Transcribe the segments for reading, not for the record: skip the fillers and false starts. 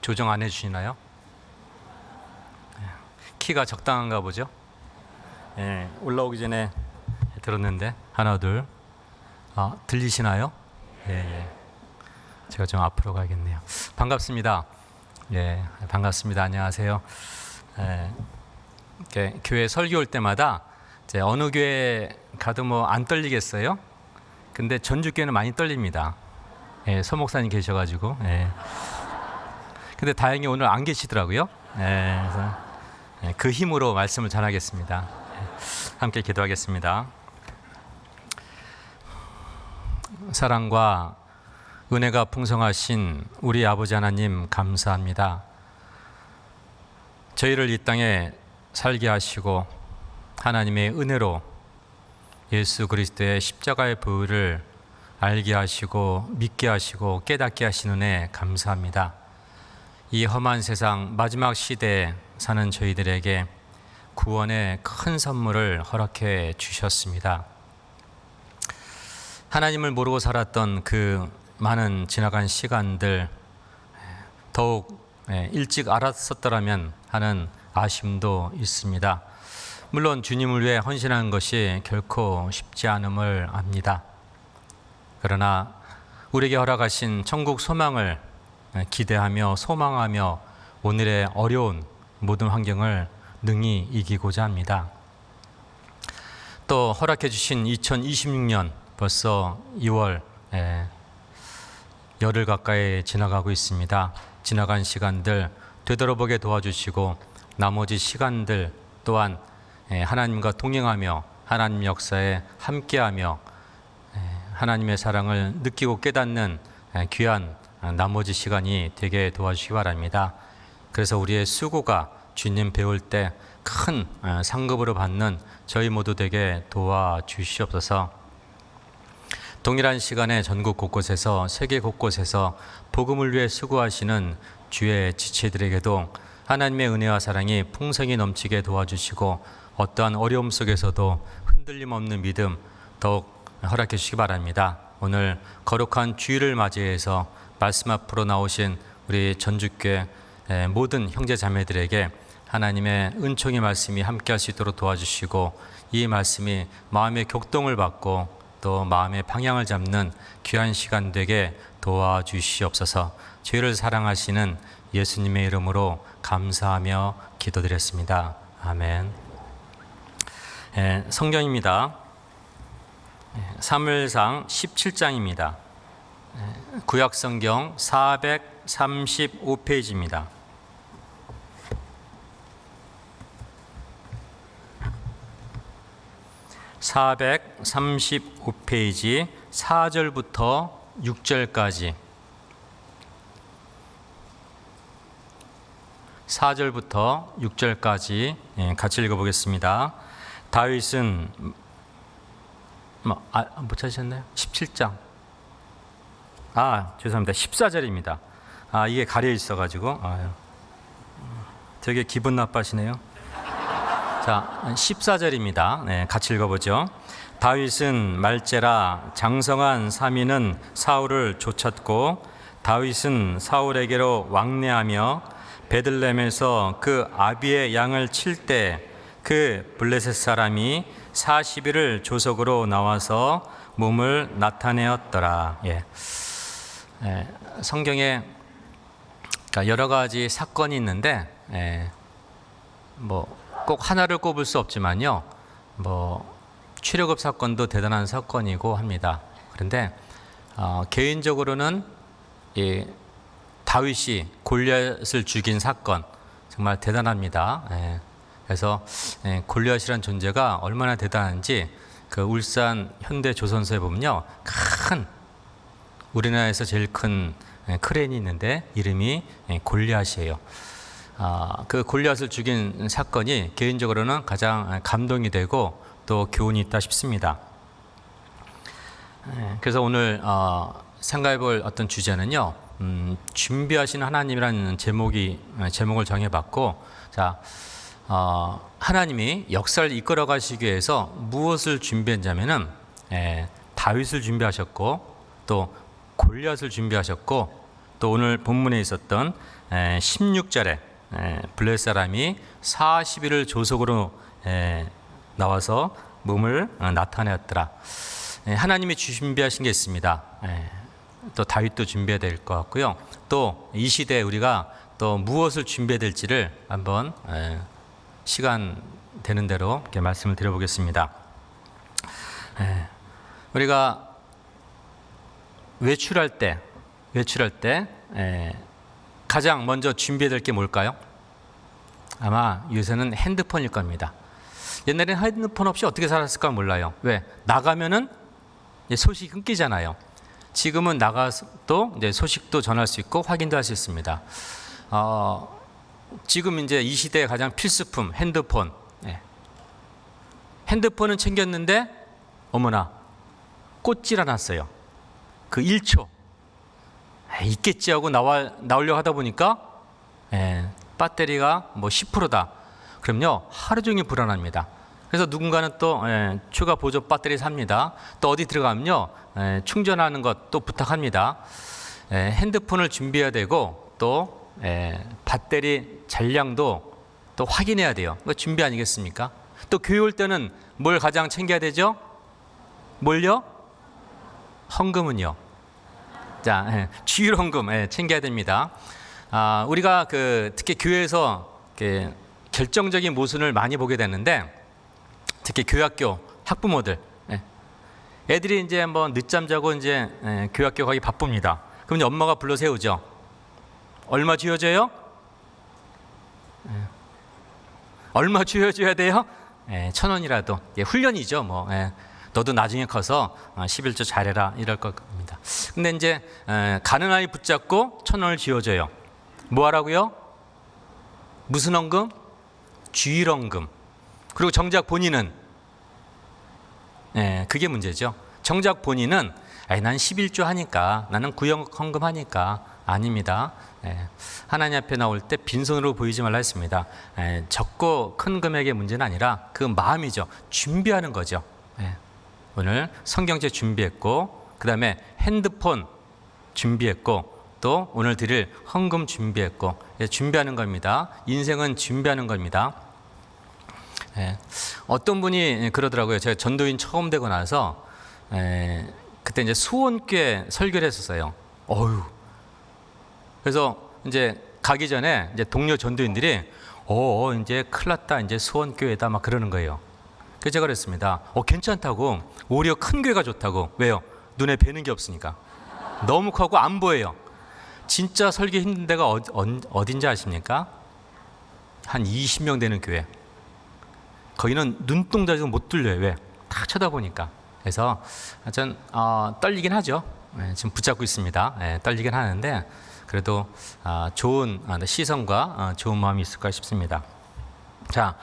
조정 안 해주시나요? 키가 적당한가 보죠? 올라오기 전에 들었는데 하나 둘. 들리시나요? 제가 좀 앞으로 가야겠네요. 반갑습니다. 반갑습니다. 안녕하세요. 교회 설교 올 때마다 이제 어느 교회 가도 뭐 안 떨리겠어요? 근데 전주교회는 많이 떨립니다. 서 목사님 계셔가지고. 근데 다행히 오늘 안 계시더라고요. 그래서 그 힘으로 말씀을 전하겠습니다. 함께 기도하겠습니다. 사랑과 은혜가 풍성하신 우리 아버지 하나님 감사합니다. 저희를 이 땅에 살게 하시고 하나님의 은혜로 예수 그리스도의 십자가의 보혈을 알게 하시고 믿게 하시고 깨닫게 하신 은혜 감사합니다. 이 험한 세상 마지막 시대에 사는 저희들에게 구원의 큰 선물을 허락해 주셨습니다. 하나님을 모르고 살았던 그 많은 지나간 시간들 더욱 일찍 알았었더라면 하는 아쉬움도 있습니다. 물론 주님을 위해 헌신하는 것이 결코 쉽지 않음을 압니다. 그러나 우리에게 허락하신 천국 소망을 기대하며 소망하며 오늘의 어려운 모든 환경을 능히 이기고자 합니다. 또 허락해 주신 2026년 벌써 2월 열흘 가까이 지나가고 있습니다. 지나간 시간들 되돌아보게 도와주시고 나머지 시간들 또한 하나님과 동행하며 하나님 역사에 함께하며 하나님의 사랑을 느끼고 깨닫는 귀한 나머지 시간이 되게 도와주시기 바랍니다. 그래서 우리의 수고가 주님 배울 때 큰 상급으로 받는 저희 모두 되게 도와주시옵소서. 동일한 시간에 전국 곳곳에서 세계 곳곳에서 복음을 위해 수고하시는 주의 지체들에게도 하나님의 은혜와 사랑이 풍성히 넘치게 도와주시고 어떠한 어려움 속에서도 흔들림 없는 믿음 더욱 허락해 주시기 바랍니다. 오늘 거룩한 주일을 맞이해서 말씀 앞으로 나오신 우리 전주교회 모든 형제 자매들에게 하나님의 은총의 말씀이 함께 할 수 있도록 도와주시고 이 말씀이 마음의 격동을 받고 또 마음의 방향을 잡는 귀한 시간 되게 도와주시옵소서. 죄를 사랑하시는 예수님의 이름으로 감사하며 기도드렸습니다. 아멘. 성경입니다. 사무엘상 17장입니다. 구약성경 435페이지입니다. 435페이지 4절부터 6절까지 4절부터 6절까지 같이 읽어보겠습니다. 다윗은 못 찾으셨나요? 17장 죄송합니다. 14절입니다. 이게 가려 있어가지고 되게 기분 나빠하시네요. 자, 14절입니다. 같이 읽어보죠. 다윗은 말제라 장성한 사민은 사울을 쫓았고 다윗은 사울에게로 왕래하며 베들레헴에서 그 아비의 양을 칠 때 그 블레셋 사람이 40일을 조석으로 나와서 몸을 나타내었더라. 성경에 여러 가지 사건이 있는데 꼭 하나를 꼽을 수 없지만요. 출애굽 사건도 대단한 사건이고 합니다. 그런데 개인적으로는 다윗이 골리앗을 죽인 사건 정말 대단합니다. 그래서 골리앗이라는 존재가 얼마나 대단한지 그 울산 현대조선소에 보면요, 우리나라에서 제일 큰 크레인이 있는데 이름이 골리앗이에요. 그 골리앗을 죽인 사건이 개인적으로는 가장 감동이 되고 또 교훈이 있다 싶습니다. 그래서 오늘 생각해 볼 어떤 주제는요, 준비하신 하나님이라는 제목을 정해봤고, 하나님이 역사를 이끌어 가시기 위해서 무엇을 준비했냐면은 다윗을 준비하셨고 또 골리앗을 준비하셨고 또 오늘 본문에 있었던 16절에 블레 사람이 40일을 조속으로 나와서 몸을 나타내었더라. 하나님이 준비하신 게 있습니다. 또 다윗도 준비해야 될 것 같고요. 또 이 시대에 우리가 또 무엇을 준비해야 될지를 한번 시간 되는 대로 이렇게 말씀을 드려보겠습니다. 우리가 외출할 때 가장 먼저 준비해야 될 게 뭘까요? 아마 요새는 핸드폰일 겁니다. 옛날에는 핸드폰 없이 어떻게 살았을까 몰라요. 왜? 나가면은 소식이 끊기잖아요. 지금은 나가도 이제 소식도 전할 수 있고 확인도 할 수 있습니다. 지금 이제 이 시대의 가장 필수품 핸드폰. 핸드폰은 챙겼는데 어머나 꽂질 않았어요. 그 1초 있겠지 하고 나오려고 하다 보니까 배터리가 뭐 10%다. 그럼요 하루 종일 불안합니다. 그래서 누군가는 또 추가 보조 배터리 삽니다. 또 어디 들어가면요 충전하는 것 또 부탁합니다. 핸드폰을 준비해야 되고 또 배터리 잔량도 또 확인해야 돼요. 그거 준비 아니겠습니까? 또 교회 올 때는 뭘 가장 챙겨야 되죠? 뭘요? 헌금은요. 자, 주일 헌금 챙겨야 됩니다. 우리가 특히 교회에서 결정적인 모순을 많이 보게 되는데, 특히 교회학교 학부모들, 애들이 이제 한번 늦잠 자고 이제 교회학교 가기 바쁩니다. 그럼 이제 엄마가 불러 세우죠. 얼마 쥐어줘요? 얼마 쥐어줘야 돼요? 1,000원이라도. 훈련이죠, 뭐. 너도 나중에 커서 11조 잘해라 이럴 겁니다. 근데 이제 가는 아이 붙잡고 1,000원을 쥐어줘요. 뭐 하라고요? 무슨 헌금? 주일 헌금. 그리고 정작 본인은 그게 문제죠. 정작 본인은 난 11조 하니까, 나는 구역 헌금 하니까. 아닙니다. 하나님 앞에 나올 때 빈손으로 보이지 말라 했습니다. 적고 큰 금액의 문제는 아니라 그 마음이죠. 준비하는 거죠. 오늘 성경책 준비했고, 그 다음에 핸드폰 준비했고, 또 오늘 드릴 헌금 준비했고, 준비하는 겁니다. 인생은 준비하는 겁니다. 어떤 분이 그러더라고요. 제가 전도인 처음 되고 나서 그때 이제 수원교회 설교를 했었어요. 그래서 이제 가기 전에 이제 동료 전도인들이 이제 큰일 났다, 이제 수원교회다 막 그러는 거예요. 그래서 제가 그랬습니다. 괜찮다고, 오히려 큰 교회가 좋다고. 왜요? 눈에 뵈는 게 없으니까. 너무 커고 안 보여요. 진짜 설교 힘든 데가 어딘지 아십니까? 한 20명 되는 교회. 거기는 눈동자도 못 뚫려요. 왜? 다 쳐다보니까. 그래서 전 떨리긴 하죠. 지금 붙잡고 있습니다. 떨리긴 하는데 그래도 좋은 시선과 좋은 마음이 있을까 싶습니다. 자,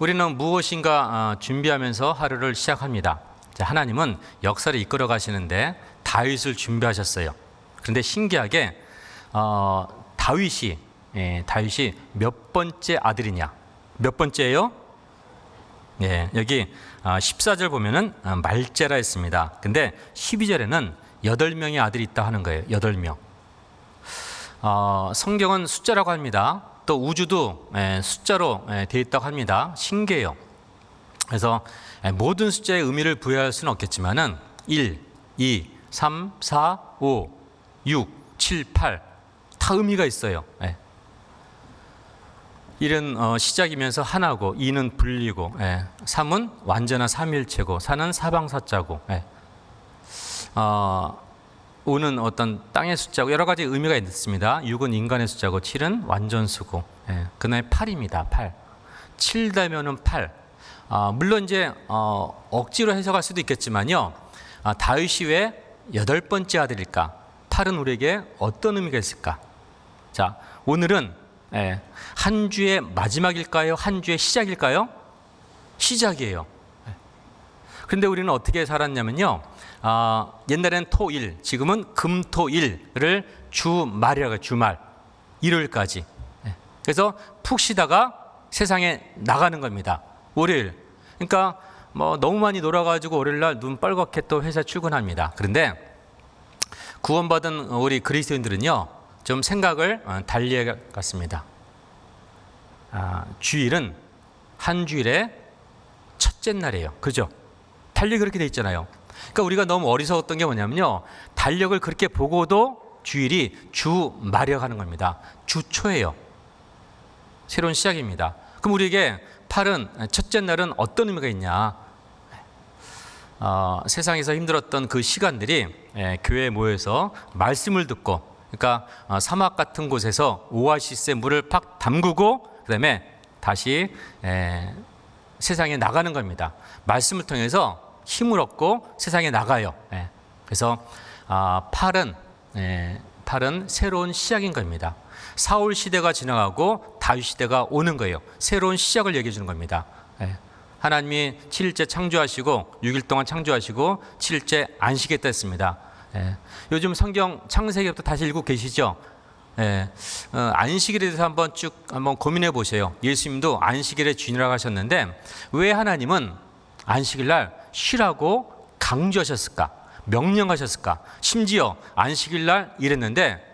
우리는 무엇인가 준비하면서 하루를 시작합니다. 자, 하나님은 역사를 이끌어 가시는데 다윗을 준비하셨어요. 그런데 신기하게 다윗이 몇 번째 아들이냐? 몇 번째예요? 여기 14절 보면은 말제라 했습니다. 근데 12절에는 8명의 아들이 있다 하는 거예요. 8명. 성경은 숫자라고 합니다. 또 우주도 숫자로 되어 있다고 합니다. 신기해요. 그래서 모든 숫자의 의미를 부여할 수는 없겠지만은 1, 2, 3, 4, 5, 6, 7, 8 다 의미가 있어요. 1은 시작이면서 하나고, 2는 분리고, 3은 완전한 삼위일체고, 4는 사방사자고, 5는 어떤 땅의 숫자고 여러 가지 의미가 있습니다. 6은 인간의 숫자고, 7은 완전수고, 그 다음에 8입니다. 8. 7 되면은 8. 물론 이제 억지로 해석할 수도 있겠지만요. 다윗이 왜 8번째 아들일까? 8은 우리에게 어떤 의미가 있을까? 자, 오늘은 한 주의 마지막일까요? 한 주의 시작일까요? 시작이에요. 그런데 우리는 어떻게 살았냐면요. 옛날에는 토일, 지금은 금토일을 주말이라고 해요. 주말, 일요일까지. 그래서 푹 쉬다가 세상에 나가는 겁니다. 월요일. 그러니까 뭐 너무 많이 놀아가지고 월요일날 눈 빨갛게 또 회사 출근합니다. 그런데 구원받은 우리 그리스도인들은요, 좀 생각을 달리 해갔습니다. 주일은 한 주일의 첫째 날이에요. 그죠? 달력이 그렇게 돼 있잖아요. 그러니까 우리가 너무 어리석었던 게 뭐냐면요, 달력을 그렇게 보고도 주일이 주 말이라고 하는 겁니다. 주 초예요. 새로운 시작입니다. 그럼 우리에게 8은 첫째 날은 어떤 의미가 있냐? 세상에서 힘들었던 그 시간들이 교회에 모여서 말씀을 듣고, 그러니까 사막 같은 곳에서 오아시스에 물을 팍 담그고 그다음에 다시 세상에 나가는 겁니다. 말씀을 통해서 힘을 얻고 세상에 나가요. 그래서 8은 새로운 시작인 겁니다. 사울 시대가 지나가고 다윗 시대가 오는 거예요. 새로운 시작을 얘기해 주는 겁니다. 하나님이 7일째 창조하시고 6일 동안 창조하시고 7일째 안식했다 했습니다. 요즘 성경 창세기부터 다시 읽고 계시죠? 안식일에 대해서 한번 고민해 보세요. 예수님도 안식일의 주인이라고 하셨는데 왜 하나님은 안식일 날 쉬라고 강조하셨을까? 명령하셨을까? 심지어 안식일 날 일했는데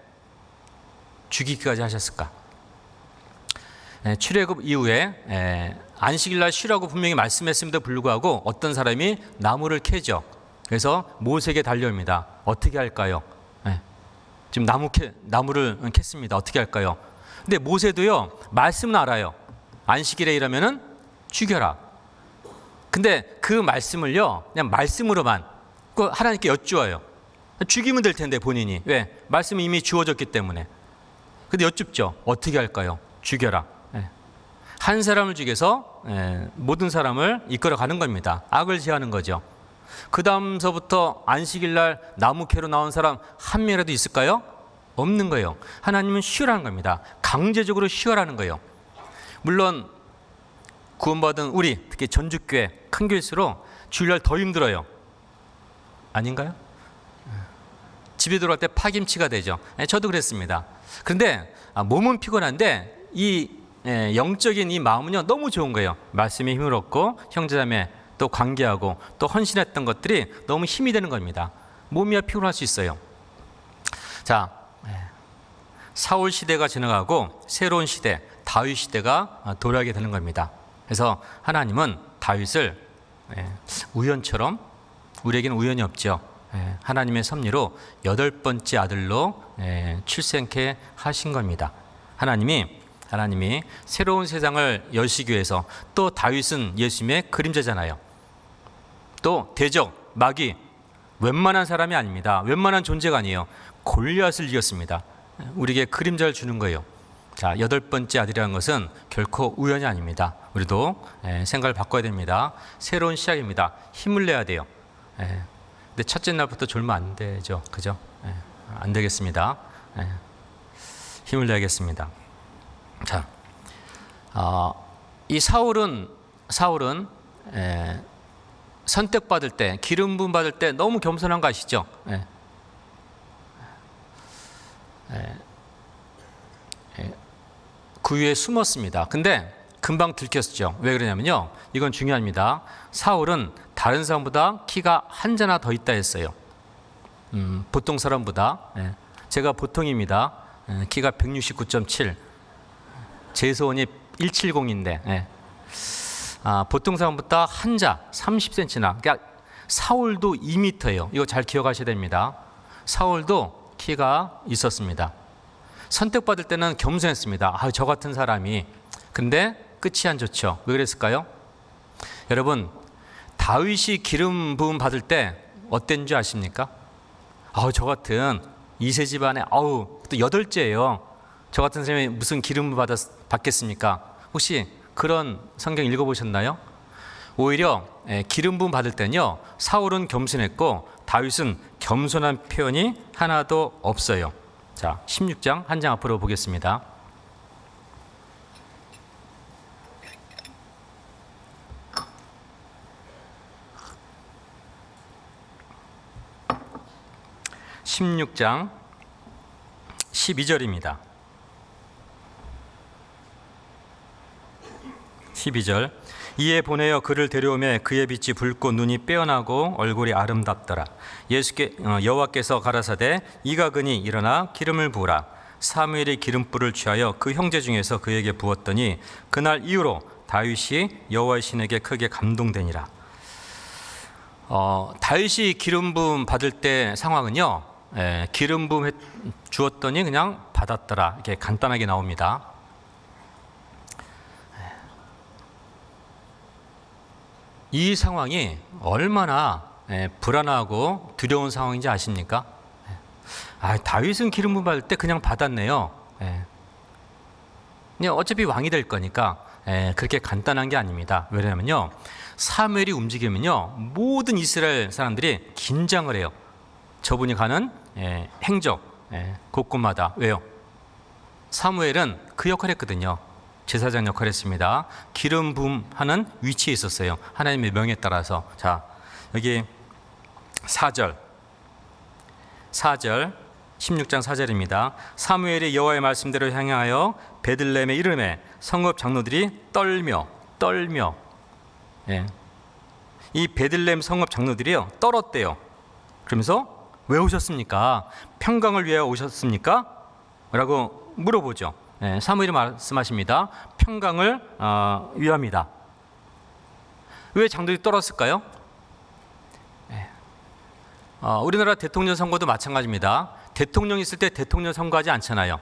죽이기까지 하셨을까? 출애굽 이후에 안식일 날 쉬라고 분명히 말씀했음에도 불구하고 어떤 사람이 나무를 캐죠. 그래서 모세에게 달려옵니다. 어떻게 할까요? 지금 나무를 캤습니다. 어떻게 할까요? 근데 모세도요, 말씀은 알아요. 안식일에 일하면은 죽여라. 근데 그 말씀을요, 그냥 말씀으로만 하나님께 여쭈어요. 죽이면 될 텐데 본인이. 왜? 말씀이 이미 주어졌기 때문에. 근데 여쭙죠. 어떻게 할까요? 죽여라. 한 사람을 죽여서 모든 사람을 이끌어 가는 겁니다. 악을 제하는 거죠. 그 다음서부터 안식일 날 나무 캐로 나온 사람 한 명이라도 있을까요? 없는 거예요. 하나님은 쉬라는 겁니다. 강제적으로 쉬어라는 거예요. 물론 구원받은 우리, 특히 전주교회 큰 교회일수록 주일날 더 힘들어요. 아닌가요? 집에 들어갈 때 파김치가 되죠. 저도 그랬습니다. 그런데 몸은 피곤한데 이 영적인 이 마음은요, 너무 좋은 거예요. 말씀에 힘을 얻고 형제자매 또 관계하고 또 헌신했던 것들이 너무 힘이 되는 겁니다. 몸이야 피곤할 수 있어요. 자, 사울 시대가 지나가고 새로운 시대, 다윗 시대가 도래하게 되는 겁니다. 그래서 하나님은 다윗을 우연처럼, 우리에게는 우연이 없죠. 하나님의 섭리로 8번째 아들로 출생케 하신 겁니다. 하나님이 새로운 세상을 여시기 위해서, 또 다윗은 예수님의 그림자잖아요. 또 대적, 마귀, 웬만한 사람이 아닙니다. 웬만한 존재가 아니에요. 골리앗을 이겼습니다. 우리에게 그림자를 주는 거예요. 자, 8번째 아들이라는 것은 결코 우연이 아닙니다. 우리도 생각을 바꿔야 됩니다. 새로운 시작입니다. 힘을 내야 돼요. 근데 첫째 날부터 졸면 안 되죠. 그죠? 안 되겠습니다. 힘을 내야겠습니다. 자, 이 사울은 선택받을 때, 기름 부음 받을 때 너무 겸손한 거 아시죠? 그 위에 숨었습니다. 근데 금방 들켰죠. 왜 그러냐면요, 이건 중요합니다. 사울은 다른 사람보다 키가 한 자나 더 있다 했어요. 보통 사람보다. 제가 보통입니다. 키가 169.7, 제 소원이 170인데 보통 사람보다 한 자 30cm나. 그러니까 사울도 2m예요. 이거 잘 기억하셔야 됩니다. 사울도 키가 있었습니다. 선택받을 때는 겸손했습니다. 저 같은 사람이. 근데 끝이 안 좋죠. 왜 그랬을까요? 여러분, 다윗이 기름 부음 받을 때 어땠는 줄 아십니까? 저 같은 2세 집안에 또 8째예요. 저 같은 사람이 무슨 기름 부음 받겠습니까? 혹시 그런 성경 읽어보셨나요? 오히려 기름 부음 받을 때는요, 사울은 겸손했고 다윗은 겸손한 표현이 하나도 없어요. 자, 16장 한 장 앞으로 보겠습니다. (16장) 12절입니다. 12절. 이에 보내어 그를 데려오매 그의 빛이 붉고 눈이 빼어나고 얼굴이 아름답더라. 여호와께서 가라사대 이가 그니 일어나 기름을 부으라. 사무엘이 기름불을 취하여 그 형제 중에서 그에게 부었더니 그날 이후로 다윗이 여호와의 신에게 크게 감동되니라. 다윗이 기름 부음 받을 때 상황은요, 기름 부음 주었더니 그냥 받았더라, 이렇게 간단하게 나옵니다. 이 상황이 얼마나 불안하고 두려운 상황인지 아십니까? 다윗은 기름 부음 받을 때 그냥 받았네요. 그냥 어차피 왕이 될 거니까 그렇게 간단한 게 아닙니다. 왜냐면요, 사무엘이 움직이면요, 모든 이스라엘 사람들이 긴장을 해요. 저분이 가는 행적 곳곳마다. 왜요? 사무엘은 그 역할을 했거든요. 제사장 역할을 했습니다. 기름 부음하는 위치에 있었어요. 하나님의 명에 따라서. 자, 여기 4절 16장 4절입니다. 사무엘이 여호와의 말씀대로 향하여 베들레헴에 이르매 성읍 장로들이 떨며 이 베들레헴 성읍 장로들이요, 떨었대요. 그러면서 왜 오셨습니까? 평강을 위하여 오셨습니까? 라고 물어보죠. 사무엘이 말씀하십니다. 평강을 위함이다. 왜 장로들이 떨었을까요? 우리나라 대통령 선거도 마찬가지입니다. 대통령 있을 때 대통령 선거하지 않잖아요.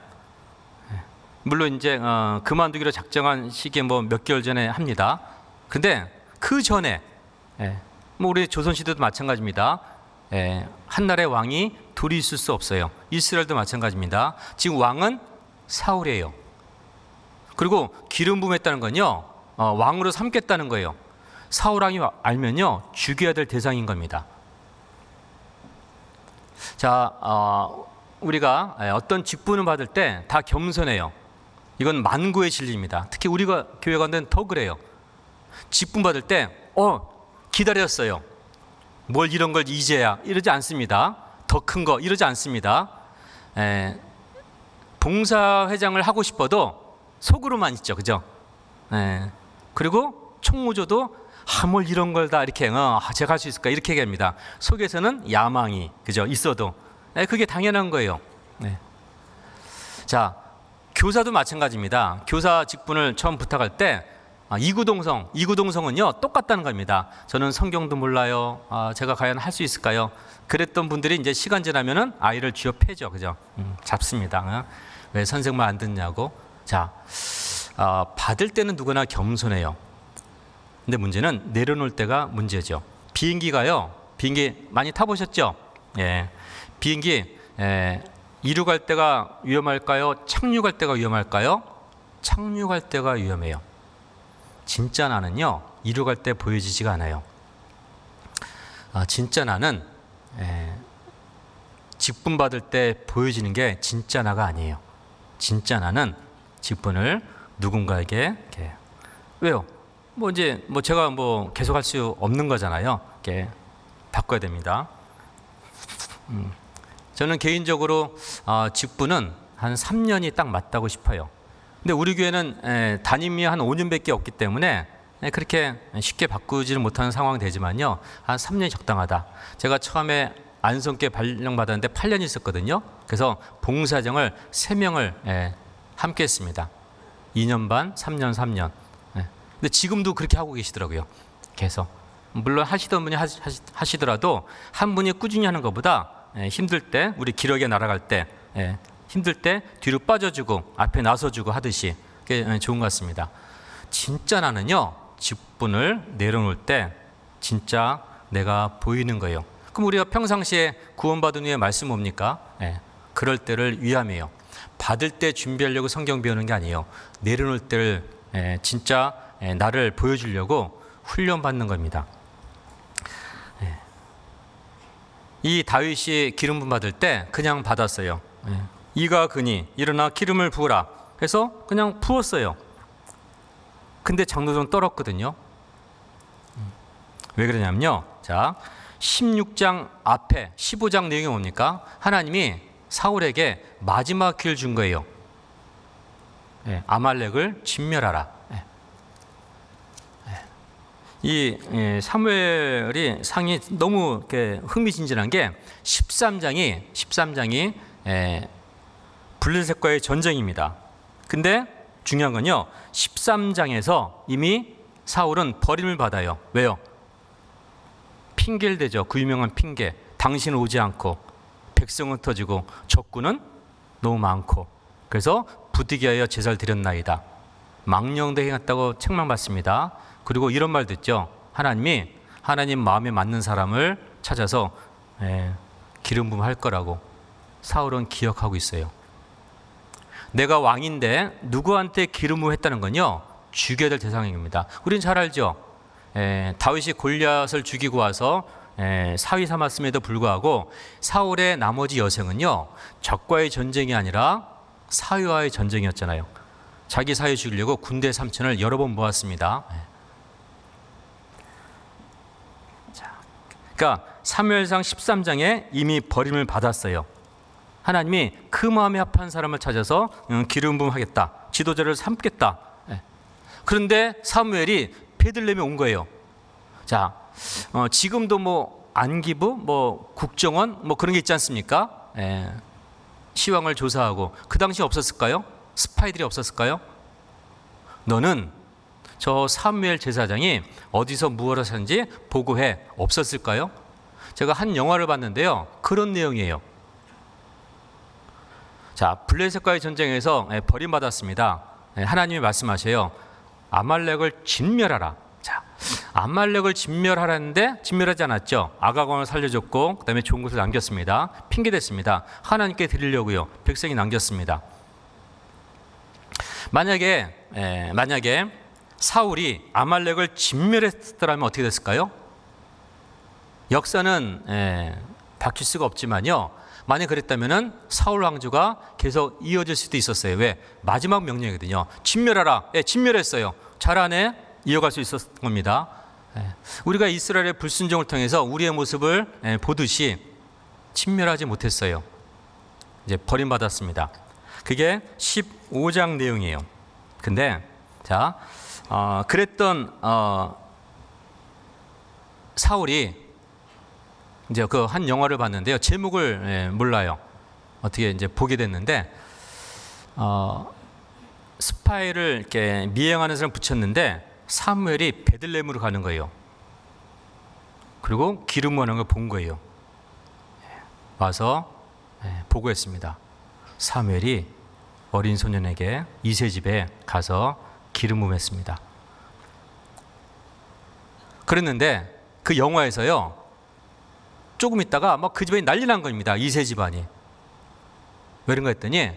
물론 이제 그만두기로 작정한 시기에 뭐 몇 개월 전에 합니다. 근데 그 전에 뭐 우리 조선 시대도 마찬가지입니다. 한 나라의 왕이 둘이 있을 수 없어요. 이스라엘도 마찬가지입니다. 지금 왕은 사울이에요. 그리고 기름 부음했다는 건요, 왕으로 삼겠다는 거예요. 사울 왕이 알면요, 죽여야 될 대상인 겁니다. 자, 우리가 어떤 직분을 받을 때 다 겸손해요. 이건 만고의 진리입니다. 특히 우리가 교회 가는 데는 더 그래요. 직분 받을 때 기다렸어요. 뭘 이런 걸 이제야 이러지 않습니다. 더 큰 거 이러지 않습니다. 봉사회장을 하고 싶어도 속으로만 있죠, 그죠? 그리고 총무조도 뭘 이런 걸 다 이렇게 제가 할 수 있을까 이렇게 얘기합니다. 속에서는 야망이, 그죠? 있어도 그게 당연한 거예요. 자, 교사도 마찬가지입니다. 교사 직분을 처음 부탁할 때 이구동성은요 똑같다는 겁니다. 저는 성경도 몰라요. 제가 과연 할 수 있을까요? 그랬던 분들이 이제 시간 지나면은 아이를 쥐어 패죠, 그죠? 잡습니다. 왜 선생 말 안 듣냐고. 자, 받을 때는 누구나 겸손해요. 근데 문제는 내려놓을 때가 문제죠. 비행기가요, 비행기 많이 타보셨죠? 비행기 이륙할 때가 위험할까요? 착륙할 때가 위험할까요? 착륙할 때가 위험해요. 진짜 나는요, 이륙할 때 보여지지가 않아요. 진짜 나는 직분 받을 때 보여지는 게 진짜 나가 아니에요. 진짜 나는 직분을 누군가에게 왜요? 제가 계속 할 수 없는 거잖아요. 바꿔야 됩니다. 저는 개인적으로 직분은 한 3년이 딱 맞다고 싶어요. 근데 우리 교회는 담임이 한 5년밖에 없기 때문에 그렇게 쉽게 바꾸지는 못하는 상황이 되지만요, 한 3년이 적당하다. 제가 처음에 안성교회 발령받았는데 8년 있었거든요. 그래서 봉사정을 3명을 함께 했습니다. 2년 반, 3년. 근데 지금도 그렇게 하고 계시더라고요. 계속. 물론 하시던 분이 하시더라도 한 분이 꾸준히 하는 것보다 힘들 때, 우리 기러기에 날아갈 때 힘들 때 뒤로 빠져주고 앞에 나서주고 하듯이 그게 좋은 것 같습니다. 진짜 나는요, 직분을 내려놓을 때 진짜 내가 보이는 거예요. 그럼 우리가 평상시에 구원받은 후에 말씀 뭡니까? 그럴 때를 위함이에요. 받을 때 준비하려고 성경 배우는 게 아니에요. 내려놓을 때를 진짜 나를 보여주려고 훈련받는 겁니다. 이 다윗이 기름 부음 받을 때 그냥 받았어요. 이가 그니 일어나 기름을 부으라 해서 그냥 부었어요. 근데 장로들은 떨었거든요. 왜 그러냐면요, 자, 16장 앞에 15장 내용이 뭡니까? 하나님이 사울에게 마지막 기회를 준 거예요. 아말렉을 진멸하라. 이 사무엘이 상이 너무 흥미진진한 게 13장이 블레셋과의 전쟁입니다. 근데 중요한 건요, 13장에서 이미 사울은 버림을 받아요. 왜요? 핑계를 대죠. 그 유명한 핑계. 당신은 오지 않고, 백성은 터지고, 적군은 너무 많고, 그래서 부득이하여 제사를 드렸나이다. 망령되게 행했다고 책망받습니다. 그리고 이런 말도 있죠. 하나님이 하나님 마음에 맞는 사람을 찾아서 기름 부음 할 거라고 사울은 기억하고 있어요. 내가 왕인데 누구한테 기름 부음 했다는 건요, 죽여야 될 대상입니다. 우린 잘 알죠. 다윗이 골리앗을 죽이고 와서 사위 삼았음에도 불구하고 사울의 나머지 여생은요, 적과의 전쟁이 아니라 사위와의 전쟁이었잖아요. 자기 사위 죽이려고 군대 3천을 여러 번 모았습니다. 그러니까 사무엘상 13장에 이미 버림을 받았어요. 하나님이 그 마음에 합한 사람을 찾아서 기름 부음 하겠다, 지도자를 삼겠다. 그런데 사무엘이 베들레헴에 온 거예요. 자, 지금도 뭐 안기부, 뭐 국정원, 뭐 그런 게 있지 않습니까? 시황을 조사하고, 그 당시 없었을까요? 스파이들이 없었을까요? 너는 저 사무엘 제사장이 어디서 무엇을 하는지 보고해. 없었을까요? 제가 한 영화를 봤는데요, 그런 내용이에요. 자, 블레셋과의 전쟁에서 버림받았습니다. 하나님이 말씀하셔요. 아말렉을 진멸하라. 자, 아말렉을 진멸하라는데 진멸하지 않았죠. 아가gon을 살려줬고, 그 다음에 좋은 것을 남겼습니다. 핑계댔습니다. 하나님께 드리려고요. 백성이 남겼습니다. 만약에 사울이 아말렉을 진멸했더라면 어떻게 됐을까요? 역사는 바뀔 수가 없지만요, 만약 그랬다면 사울 왕조가 계속 이어질 수도 있었어요. 왜? 마지막 명령이거든요. 진멸하라. 진멸했어요. 잘하네. 이어갈 수 있었던 겁니다. 우리가 이스라엘의 불순종을 통해서 우리의 모습을 보듯이 진멸하지 못했어요. 이제 버림받았습니다. 그게 15장 내용이에요. 근데 자, 그랬던 사울이 이제 그 한 영화를 봤는데요, 제목을 몰라요. 어떻게 이제 보게 됐는데, 스파이를 이렇게 미행하는 사람 붙였는데 사무엘이 베들레헴으로 가는 거예요. 그리고 기름 부음하는 걸 본 거예요. 와서 보고했습니다. 사무엘이 어린 소년에게 이세 집에 가서 기름 부음했습니다. 그랬는데 그 영화에서요, 조금 있다가 막 그 집안이 난리 난 겁니다. 이세 집안이. 왜 그런가 했더니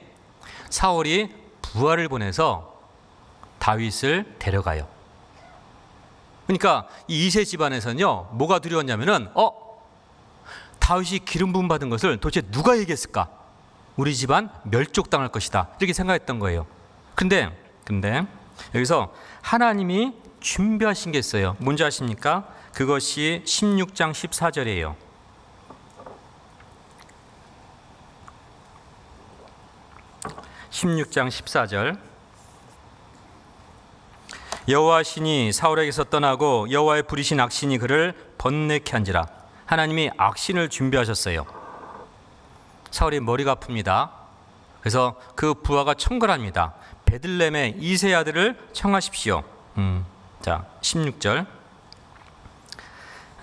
사울이 부하를 보내서 다윗을 데려가요. 그러니까 이 이세 집안에서는요, 뭐가 두려웠냐면은 다윗이 기름 부음 받은 것을 도대체 누가 얘기했을까? 우리 집안 멸족당할 것이다, 이렇게 생각했던 거예요. 근데 여기서 하나님이 준비하신 게 있어요. 뭔지 아십니까? 그것이 16장 14절이에요. 16장 14절. 여호와 신이 사울에게서 떠나고 여호와의 부리신 악신이 그를 번뇌케 한지라. 하나님이 악신을 준비하셨어요. 사울이 머리가 아픕니다. 그래서 그 부하가 청걸합니다. 베들레헴의 이세 아들을 청하십시오. 자, 16절.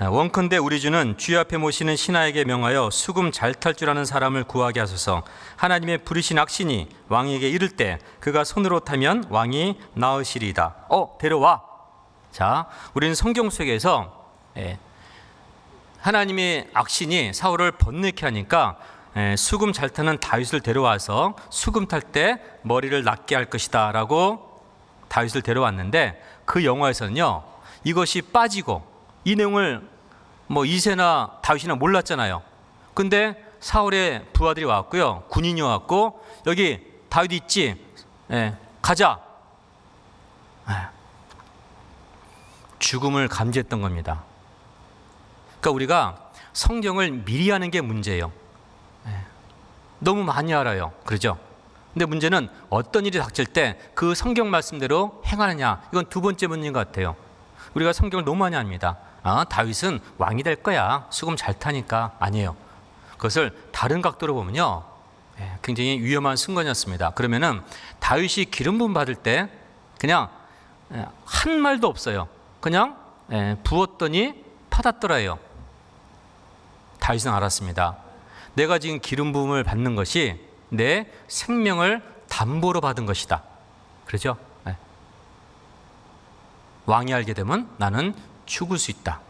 원컨대 우리 주는 주의 앞에 모시는 신하에게 명하여 수금 잘 탈 줄 아는 사람을 구하게 하소서. 하나님의 부리신 악신이 왕에게 이를 때 그가 손으로 타면 왕이 나으시리이다. 데려와. 자, 우리는 성경 속에서 하나님의 악신이 사울을 번뇌케 하니까 수금 잘 타는 다윗을 데려와서 수금 탈 때 머리를 낫게 할 것이다 라고 다윗을 데려왔는데, 그 영화에서는요, 이것이 빠지고 이 내용을 뭐 이세나 다윗이나 몰랐잖아요. 근데 사울의 부하들이 왔고요, 군인이 왔고, 여기 다윗 있지? 가자. 죽음을 감지했던 겁니다. 그러니까 우리가 성경을 미리 하는 게 문제예요. 너무 많이 알아요. 그러죠? 근데 문제는 어떤 일이 닥칠 때 그 성경 말씀대로 행하느냐, 이건 두 번째 문제인 것 같아요. 우리가 성경을 너무 많이 합니다. 다윗은 왕이 될 거야, 수금 잘 타니까. 아니에요. 그것을 다른 각도로 보면요, 굉장히 위험한 순간이었습니다. 그러면은 다윗이 기름 부음 받을 때 그냥 한 말도 없어요. 그냥 부었더니 받았더라요. 다윗은 알았습니다. 내가 지금 기름 부음을 받는 것이 내 생명을 담보로 받은 것이다. 그렇죠? 왕이 알게 되면 나는 죽을 수 있다.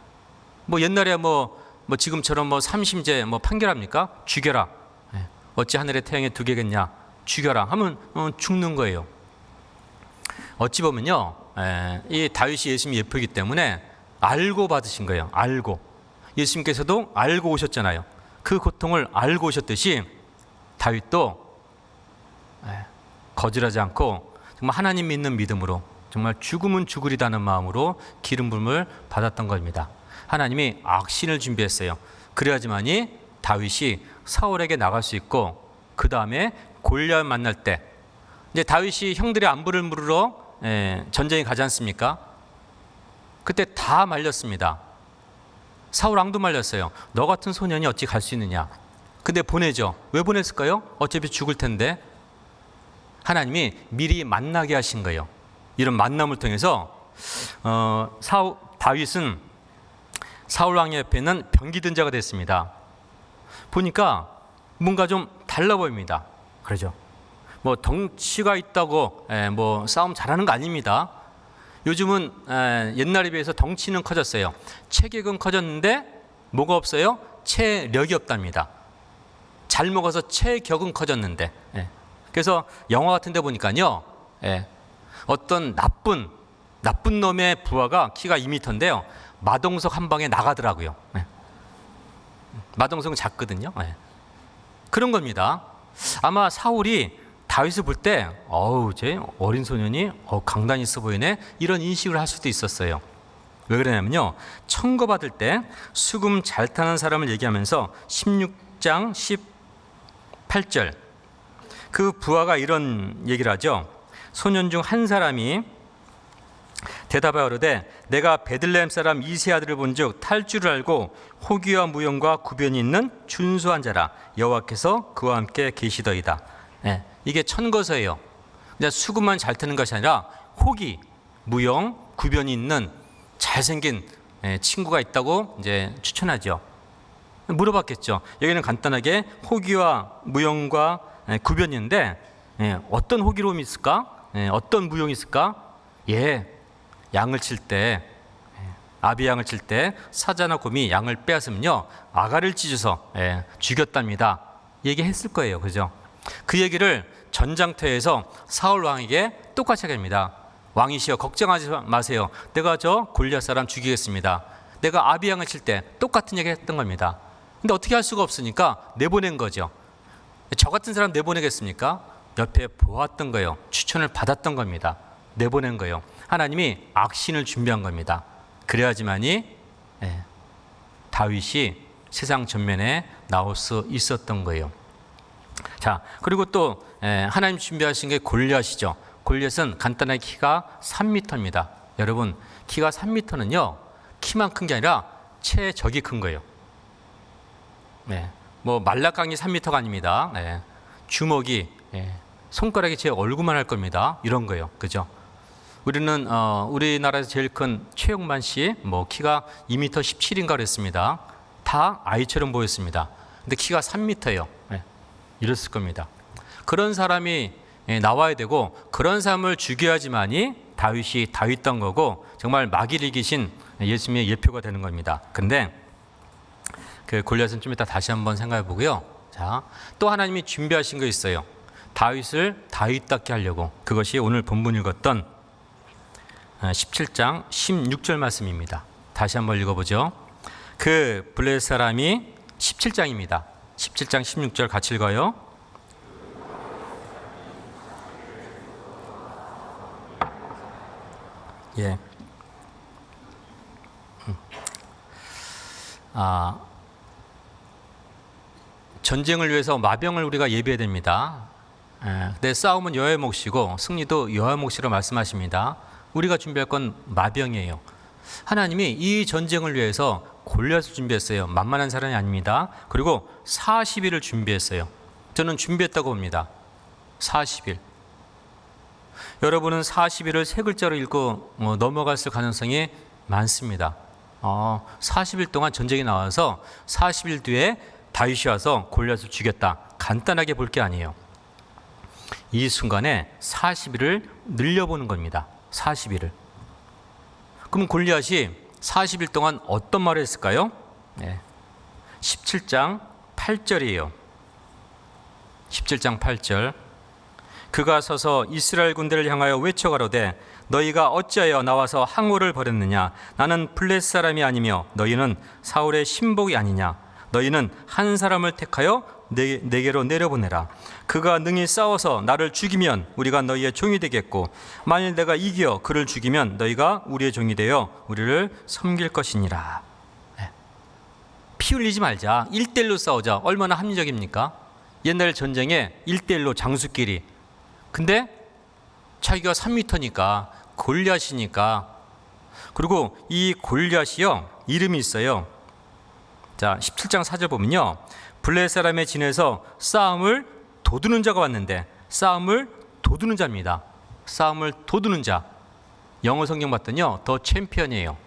뭐 옛날에 뭐 지금처럼 뭐 삼심제 뭐 판결합니까? 죽여라. 어찌 하늘의 태양에 두 개겠냐? 죽여라 하면 죽는 거예요. 어찌 보면요, 이 다윗이 예수님 예표이기 때문에 알고 받으신 거예요. 알고. 예수님께서도 알고 오셨잖아요. 그 고통을 알고 오셨듯이 다윗도 거절하지 않고 정말 하나님 믿는 믿음으로 정말 죽으면 죽으리다는 마음으로 기름 부음을 받았던 겁니다. 하나님이 악신을 준비했어요. 그래야지만이 다윗이 사울에게 나갈 수 있고, 그 다음에 골리앗 만날 때 이제 다윗이 형들의 안부를 물으러 전쟁에 가지 않습니까? 그때 다 말렸습니다. 사울 왕도 말렸어요. 너 같은 소년이 어찌 갈 수 있느냐. 근데 보내죠. 왜 보냈을까요? 어차피 죽을 텐데. 하나님이 미리 만나게 하신 거예요. 이런 만남을 통해서 다윗은 사울 왕 옆에는 병기든 자가 됐습니다. 보니까 뭔가 좀 달라 보입니다. 그러죠. 뭐 덩치가 있다고 뭐 싸움 잘하는 거 아닙니다. 요즘은 옛날에 비해서 덩치는 커졌어요. 체격은 커졌는데 뭐가 없어요? 체력이 없답니다. 잘 먹어서 체격은 커졌는데. 그래서 영화 같은 데 보니까요, 어떤 나쁜 놈의 부하가 키가 2m인데요 마동석 한 방에 나가더라고요. 마동석은 작거든요. 그런 겁니다. 아마 사울이 다윗을 볼 때 쟤 어린 소년이 강단 있어 보이네, 이런 인식을 할 수도 있었어요. 왜 그러냐면요, 청거받을 때 수금 잘 타는 사람을 얘기하면서 16장 18절 그 부하가 이런 얘기를 하죠. 소년 중 한 사람이 대답하여 이르되 내가 베들레헴 사람 이세 아들을 본즉 탈 줄을 알고 호기와 무용과 구변이 있는 준수한 자라, 여호와께서 그와 함께 계시더이다. 이게 천거서예요. 그냥 수금만 잘 타는 것이 아니라 호기, 무용, 구변이 있는 잘생긴 친구가 있다고 이제 추천하죠. 물어봤겠죠. 여기는 간단하게 호기와 무용과 구변인데 어떤 호기로움이 있을까? 어떤 무용이 있을까? 양을 칠 때, 아비양을 칠 때 사자나 곰이 양을 빼앗으면요 아가를 찢어서 죽였답니다. 얘기했을 거예요. 그죠? 그 얘기를 전장터에서 사울 왕에게 똑같이 하게 됩니다. 왕이시여 걱정하지 마세요. 내가 저 골리앗 사람 죽이겠습니다. 내가 아비양을 칠 때 똑같은 얘기 했던 겁니다. 근데 어떻게 할 수가 없으니까 내보낸 거죠. 저 같은 사람 내보내겠습니까? 옆에 보았던 거예요. 추천을 받았던 겁니다. 내보낸 거예요. 하나님이 악신을 준비한 겁니다. 그래야지만이 다윗이 세상 전면에 나올 수 있었던 거예요. 자, 그리고 또 하나님 준비하신 게 골리앗이죠. 골리앗은 간단하게 키가 3m입니다. 여러분, 키가 3m는요 키만 큰 게 아니라 체적이 큰 거예요. 뭐 말라깡이 3m가 아닙니다. 주먹이 손가락이 제 얼굴만 할 겁니다. 이런 거예요. 그죠? 우리는 우리나라에서 제일 큰 최용만 씨 뭐 키가 2m 17인가 그랬습니다. 다 아이처럼 보였습니다. 근데 키가 3m예요. 이랬을 겁니다. 그런 사람이 나와야 되고, 그런 사람을 죽여야지만이 다윗이 다윗던 거고, 정말 마귀를 이기신 예수님의 예표가 되는 겁니다. 근데 그 골리앗은 좀 이따 다시 한번 생각해 보고요. 자, 또 하나님이 준비하신 거 있어요. 다윗을 다윗답게 하려고. 그것이 오늘 본문 읽었던 17장 16절 말씀입니다. 다시 한번 읽어보죠. 그 블레셋 사람이 17장입니다. 17장 16절 같이 읽어요. 전쟁을 위해서 마병을 우리가 예비해야 됩니다. 근데 싸움은 여호와의 몫이고 승리도 여호와의 몫이라고 말씀하십니다. 우리가 준비할 건 마병이에요. 하나님이 이 전쟁을 위해서 골리앗을 준비했어요. 만만한 사람이 아닙니다. 그리고 40일을 준비했어요. 저는 준비했다고 봅니다. 40일. 여러분은 40일을 세 글자로 읽고 넘어갔을 가능성이 많습니다. 40일 동안 전쟁이 나와서 40일 뒤에 다윗이 와서 골리앗을 죽였다. 간단하게 볼 게 아니에요. 이 순간에 40일을 늘려보는 겁니다. 40일을. 그럼 골리앗이 40일 동안 어떤 말을 했을까요? 17장 8절이에요. 17장 8절. 그가 서서 이스라엘 군대를 향하여 외쳐가로되 너희가 어찌하여 나와서 항우를 벌였느냐? 나는 블레셋 사람이 아니며 너희는 사울의 신복이 아니냐? 너희는 한 사람을 택하여 내게로 내려보내라. 그가 능히 싸워서 나를 죽이면 우리가 너희의 종이 되겠고 만일 내가 이겨 그를 죽이면 너희가 우리의 종이 되어 우리를 섬길 것이니라. 피 흘리지 말자. 1대1로 싸우자. 얼마나 합리적입니까? 옛날 전쟁에 1대1로 장수끼리. 근데 자기가 3m니까 골리앗이니까. 그리고 이 골리앗이요 이름이 있어요. 자, 17장 4절 보면요, 블레셋 사람의 진에서 싸움을 도두는 자가 왔는데, 싸움을 도두는 자입니다. 싸움을 도두는 자. 영어 성경 봤더니요 더 챔피언이에요.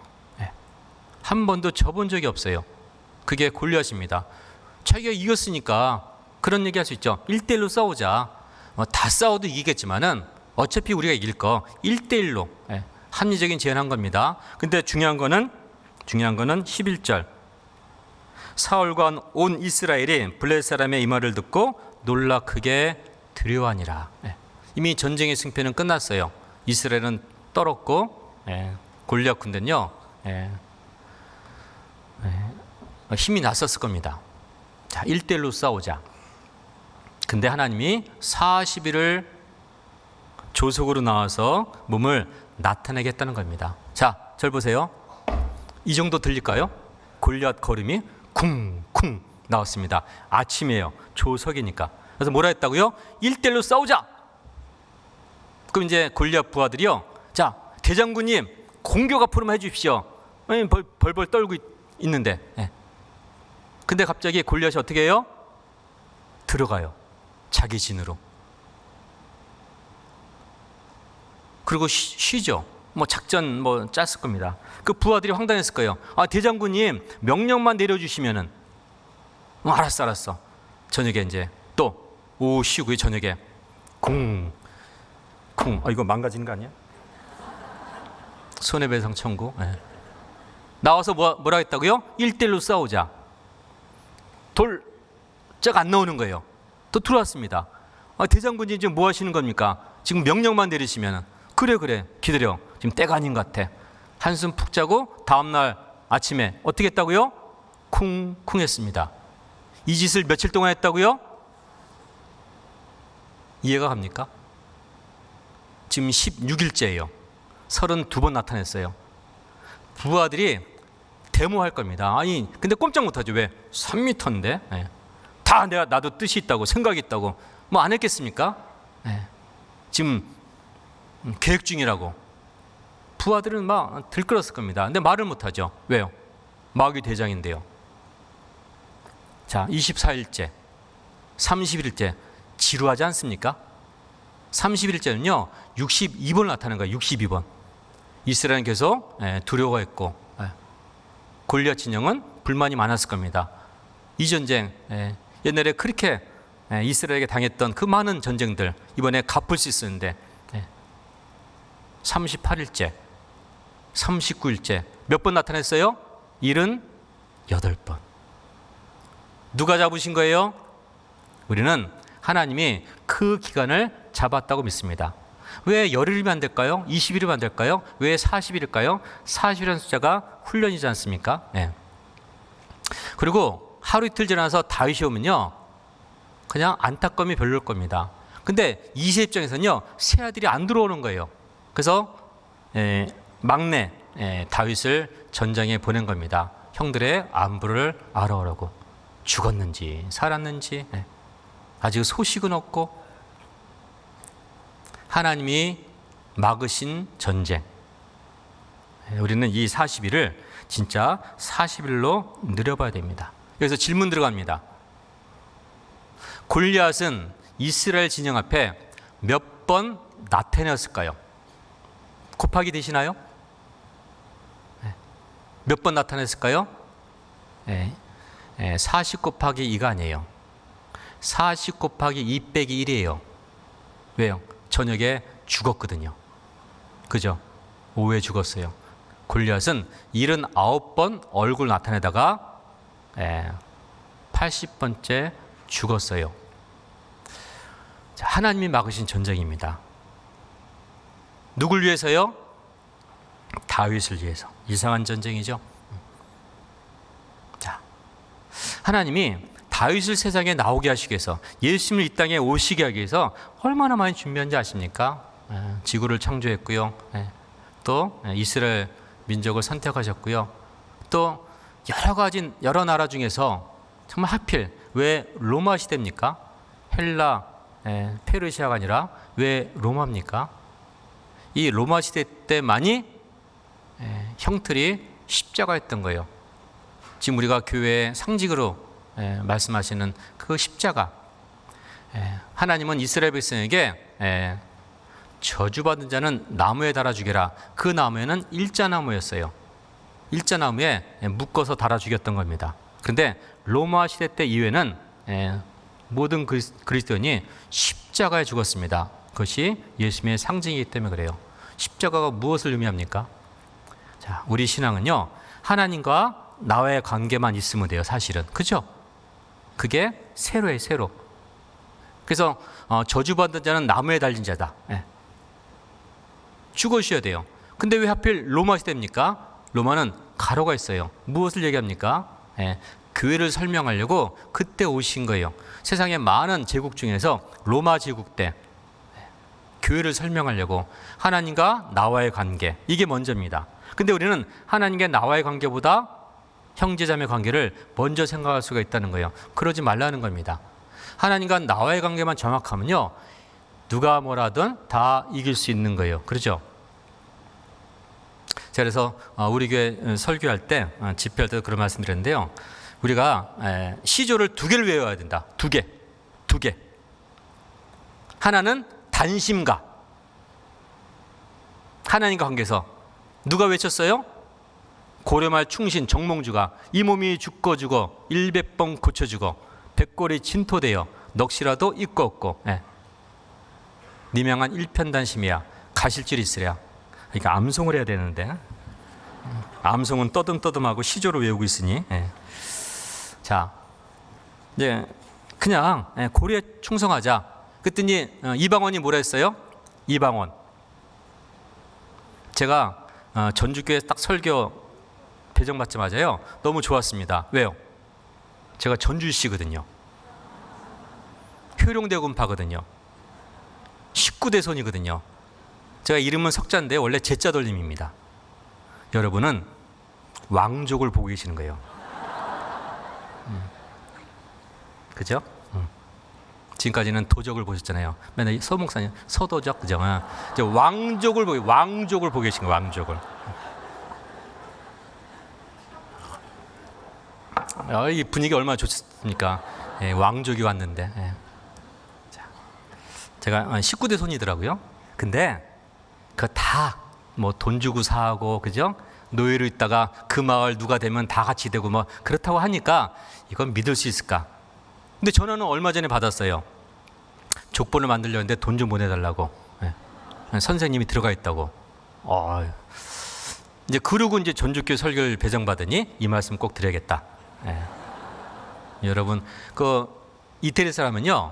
한 번도 져본 적이 없어요. 그게 골리앗입니다. 자기가 이겼으니까 그런 얘기 할 수 있죠. 1대1로 싸우자. 다 싸워도 이기겠지만은 어차피 우리가 이길 거 1대1로 합리적인 제안한 겁니다. 근데 중요한 거는 11절. 사울과 온 이스라엘이 블레셋 사람의 이 말을 듣고 놀라 크게 두려워하니라. 이미 전쟁의 승패는 끝났어요. 이스라엘은 떨었고 골리앗 군대는요 힘이 났었을 겁니다. 자, 1대1로 싸우자. 근데 하나님이 40일을 조속으로 나와서 몸을 나타내겠다는 겁니다. 자, 절 보세요. 이 정도 들릴까요? 골리앗 걸음이 쿵쿵 나왔습니다. 아침이에요. 조석이니까. 그래서 뭐라 했다고요? 1대1로 싸우자. 그럼 이제 골리앗 부하들이요, 자, 대장군님 공격 앞으로만 해주십시오. 벌벌 떨고 있는데. 근데 갑자기 골리앗이 어떻게 해요? 들어가요. 자기 진으로. 그리고 쉬죠. 작전 짰을 겁니다. 그 부하들이 황당했을 거예요. 대장군님 명령만 내려주시면은 알았어. 저녁에 이제 또 오후 쉬고 저녁에 쿵쿵. 이거 망가지는 거 아니야? 손해배상 청구. 나와서 뭐라 했다고요? 1대1로 싸우자. 돌짝 안 나오는 거예요. 또 들어왔습니다. 대장군님 지금 뭐 하시는 겁니까? 지금 명령만 내리시면. 그래 기다려. 지금 때가 아닌 것 같아. 한숨 푹 자고 다음날 아침에 어떻게 했다고요? 쿵쿵 했습니다. 이 짓을 며칠 동안 했다고요? 이해가 갑니까? 지금 16일째예요. 32번 나타냈어요. 부하들이 데모할 겁니다. 근데 꼼짝 못하죠. 왜? 3m인데. 다 나도 뜻이 있다고, 생각이 있다고 안 했겠습니까? 지금 계획 중이라고. 부하들은 막 들끓었을 겁니다. 근데 말을 못하죠. 왜요? 마귀 대장인데요. 자, 24일째 30일째 지루하지 않습니까? 30일째는요 62번 나타나는 거예요. 62번. 이스라엘은 계속 두려워했고 골리앗 진영은 불만이 많았을 겁니다. 이 전쟁, 옛날에 그렇게 이스라엘에게 당했던 그 많은 전쟁들 이번에 갚을 수 있었는데 38일째 39일째 몇 번 나타냈어요? 78번. 누가 잡으신 거예요? 우리는 하나님이 그 기간을 잡았다고 믿습니다. 왜 열흘이면 안 될까요? 20일이면 안 될까요? 왜 40일일까요? 40일이라는 숫자가 훈련이지 않습니까? 그리고 하루 이틀 지나서 다윗이 오면요 그냥 안타까움이 별로일 겁니다. 근데 이세 입장에서는요 새 아들이 안 들어오는 거예요. 그래서 막내 다윗을 전장에 보낸 겁니다. 형들의 안부를 알아오라고. 죽었는지 살았는지 아직 소식은 없고. 하나님이 막으신 전쟁. 우리는 이 40일을 진짜 40일로 늘려봐야 됩니다. 여기서 질문 들어갑니다. 골리앗은 이스라엘 진영 앞에 몇 번 나타났을까요? 곱하기 되시나요? 몇 번 나타냈을까요? 40 곱하기 2가 아니에요. 40 곱하기 2 빼기 1이에요. 왜요? 저녁에 죽었거든요. 그죠? 오후에 죽었어요. 골리앗은 79번 얼굴 나타내다가 80번째 죽었어요. 자, 하나님이 막으신 전쟁입니다. 누굴 위해서요? 다윗을 위해서. 이상한 전쟁이죠. 자, 하나님이 다윗을 세상에 나오게 하시기 위해서, 예수님을 이 땅에 오시게 하기 위해서 얼마나 많이 준비한지 아십니까? 지구를 창조했고요. 또 이스라엘 민족을 선택하셨고요. 또 여러 가지 여러 나라 중에서 정말 하필 왜 로마 시대입니까? 헬라, 페르시아가 아니라 왜 로마입니까? 이 로마 시대 때만이 형틀이 십자가였던 거예요. 지금 우리가 교회의 상징으로 말씀하시는 그 십자가. 하나님은 이스라엘 백성에게 저주받은 자는 나무에 달아 죽여라. 그 나무에는 일자나무였어요. 일자나무에 묶어서 달아 죽였던 겁니다. 그런데 로마 시대 때 이후에는 모든 그리스도인이 십자가에 죽었습니다. 그것이 예수님의 상징이기 때문에 그래요. 십자가가 무엇을 의미합니까? 자, 우리 신앙은요, 하나님과 나와의 관계만 있으면 돼요, 사실은. 그죠? 그게 세로예요, 세로. 그래서 저주받은 자는 나무에 달린 자다. 죽으셔야 돼요. 근데 왜 하필 로마 시대입니까? 로마는 가로가 있어요. 무엇을 얘기합니까? 교회를 설명하려고 그때 오신 거예요. 세상의 많은 제국 중에서 로마 제국 때 교회를 설명하려고, 하나님과 나와의 관계, 이게 먼저입니다. 근데 우리는 하나님과 나와의 관계보다 형제자매 관계를 먼저 생각할 수가 있다는 거예요. 그러지 말라는 겁니다. 하나님과 나와의 관계만 정확하면요, 누가 뭐라든 다 이길 수 있는 거예요. 그렇죠? 자, 그래서 우리 교회 설교할 때, 집회할 때도 그런 말씀 드렸는데요, 우리가 시조를 2개를 외워야 된다. 2개. 하나는 단심가, 하나님과 관계에서 누가 외쳤어요? 고려말 충신 정몽주가 이 몸이 죽고 죽어 100번 고쳐 죽어 백골이 진토되어 넋이라도 있고 없고 니명한 일편단심이야 가실줄이 있으랴. 그러니까 암송을 해야 되는데 암송은 떠듬떠듬하고 시조로 외우고 있으니 자, 이제 그냥 고려에 충성하자. 그랬더니 이방원이 뭐라 했어요? 이방원. 제가 전주교회 딱 설교 배정받자마자요, 너무 좋았습니다. 왜요? 제가 전주시거든요. 효룡대군파거든요. 19대 손이거든요. 제가 이름은 석자인데 원래 제자 돌림입니다. 여러분은 왕족을 보고 계시는 거예요. 그죠? 지금까지는 도적을 보셨잖아요. 맨날 서목사님 서도적, 그죠? 이제 왕족을 보고 계신 거예요. 왕족을. 이 분위기 얼마나 좋습니까? 왕족이 왔는데. 자, 제가 19대 손이더라고요. 근데 그거 다 뭐 돈 주고 사고, 그죠? 노예로 있다가 그 마을 누가 되면 다 같이 되고 뭐 그렇다고 하니까 이건 믿을 수 있을까? 근데 전화는 얼마 전에 받았어요. 족보를 만들려는데 돈 좀 보내달라고. 선생님이 들어가 있다고. 이제 그러고 이제 전주교 설교를 배정받으니 이 말씀 꼭 드려야겠다. 여러분, 그 이태리 사람은요,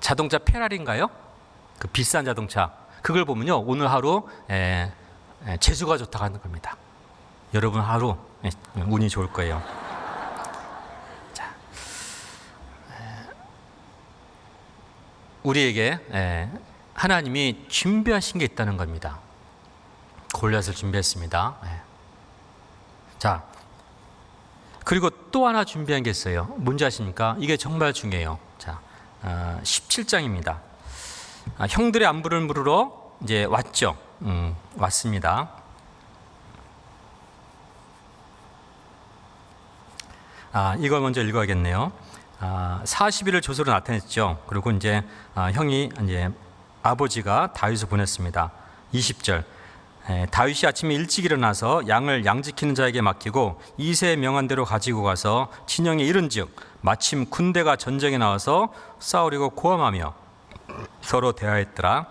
자동차 페라리인가요? 그 비싼 자동차. 그걸 보면요, 오늘 하루 재수가 좋다고 하는 겁니다. 여러분 하루 운이 좋을 거예요. 자, 우리에게 하나님이 준비하신 게 있다는 겁니다. 골리앗을 준비했습니다. 자, 그리고 또 하나 준비한 게 있어요. 뭔지 아십니까? 이게 정말 중요해요. 자, 17장입니다. 형들의 안부를 물으러 이제 왔죠. 왔습니다. 이걸 먼저 읽어야겠네요. 40일을 조서로 나타냈죠. 그리고 이제 형이 이제 아버지가 다윗을 보냈습니다. 20절. 다윗이 아침에 일찍 일어나서 양을 양지키는 자에게 맡기고 이새에 명한 대로 가지고 가서 진영에 이른즉 마침 군대가 전쟁에 나와서 싸우려고 고함하며 서로 대하였더라.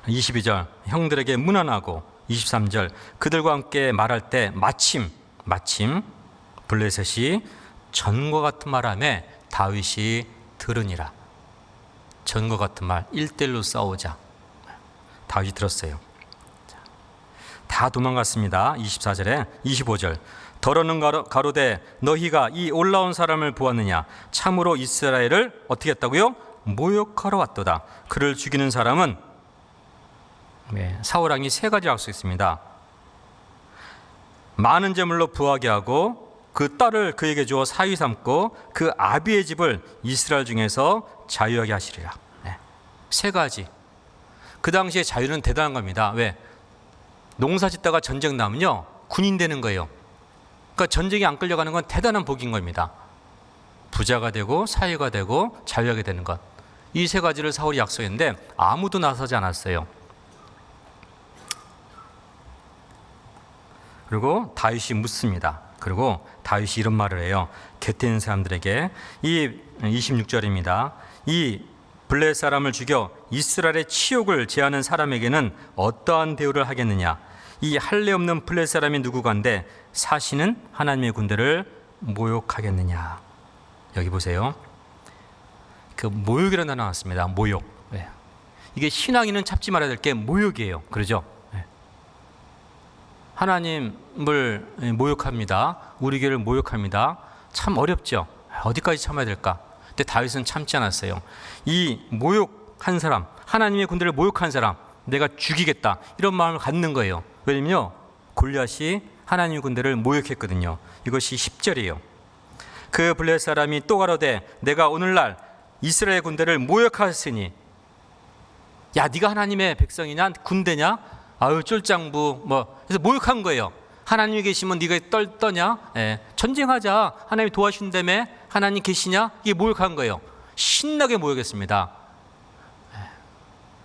22절. 형들에게 문안하고 23절. 그들과 함께 말할 때 마침 블레셋이 전과 같은 말하며 다윗이 들으니라. 전과 같은 말, 1대1로 싸우자. 다윗이 들었어요. 다 도망갔습니다. 24절에 25절. 더러는 가로되 너희가 이 올라온 사람을 보았느냐? 참으로 이스라엘을 어떻게 했다고요? 모욕하러 왔도다. 그를 죽이는 사람은 사울 왕이 세 가지 약속했습니다. 많은 제물로 부하게 하고 그 딸을 그에게 주어 사위 삼고 그 아비의 집을 이스라엘 중에서 자유하게 하시리라. 세 가지. 그 당시에 자유는 대단한 겁니다. 왜? 농사 짓다가 전쟁 나면요 군인 되는 거예요. 그러니까 전쟁에 안 끌려가는 건 대단한 복인 겁니다. 부자가 되고 사위가 되고 자유하게 되는 것. 이 세 가지를 사울이 약속했는데 아무도 나서지 않았어요. 그리고 다윗이 묻습니다. 그리고 다윗이 이런 말을 해요. 곁에 있는 사람들에게. 이 26절입니다. 이 블레셋 사람을 죽여 이스라엘의 치욕을 제하는 사람에게는 어떠한 대우를 하겠느냐? 이 할례 없는 블레셋 사람이 누구간데 사시는 하나님의 군대를 모욕하겠느냐? 여기 보세요. 그 모욕이라는 단어 나왔습니다. 모욕. 이게 신앙인은 참지 말아야 될 게 모욕이에요. 그러죠? 하나님을 모욕합니다. 우리 교회를 모욕합니다. 참 어렵죠. 어디까지 참아야 될까? 근데 다윗은 참지 않았어요. 이 모욕한 사람, 하나님의 군대를 모욕한 사람, 내가 죽이겠다 이런 마음을 갖는 거예요. 왜냐면요 골리앗이 하나님의 군대를 모욕했거든요. 이것이 10절이에요. 그 블레셋 사람이 또 가로되 내가 오늘날 이스라엘 군대를 모욕하였으니, 야 네가 하나님의 백성이냐 군대냐? 아유 쫄짱부 그래서 모욕한 거예요. 하나님이 계시면 네가 떠냐? 전쟁하자. 하나님이 도와주신다며? 하나님 계시냐? 이게 모욕한 거예요. 신나게 모욕했습니다.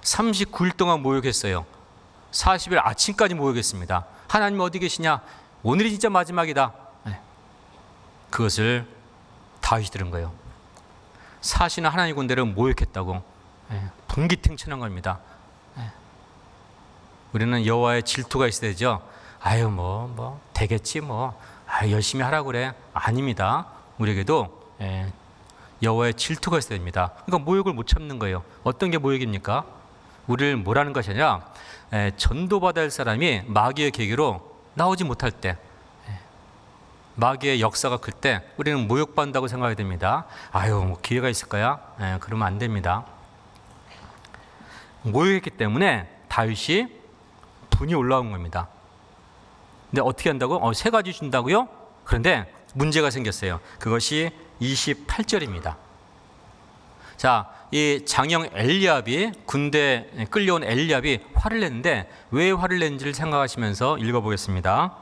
39일 동안 모욕했어요. 40일 아침까지 모욕했습니다. 하나님 어디 계시냐? 오늘이 진짜 마지막이다. 그것을 다윗이 들은 거예요. 사시는 하나님 군대를 모욕했다고 분기탱천한 겁니다. 우리는 여호와의 질투가 있어야 되죠. 아유 되겠지 열심히 하라고 그래. 아닙니다. 우리에게도 여호와의 질투가 있어야 됩니다. 그러니까 모욕을 못 참는 거예요. 어떤 게 모욕입니까? 우리를 뭐라는 것이 아니라 전도받아야 할 사람이 마귀의 계기로 나오지 못할 때, 마귀의 역사가 클 때 우리는 모욕받는다고 생각해야 됩니다. 아유 기회가 있을 거야? 그러면 안 됩니다. 모욕했기 때문에 다윗이 분이 올라온 겁니다. 근데 어떻게 한다고? 세 가지 준다고요? 그런데 문제가 생겼어요. 그것이 28절입니다. 자, 이 장형 엘리압이, 군대 끌려온 엘리압이 화를 냈는데 왜 화를 냈는지를 생각하시면서 읽어보겠습니다.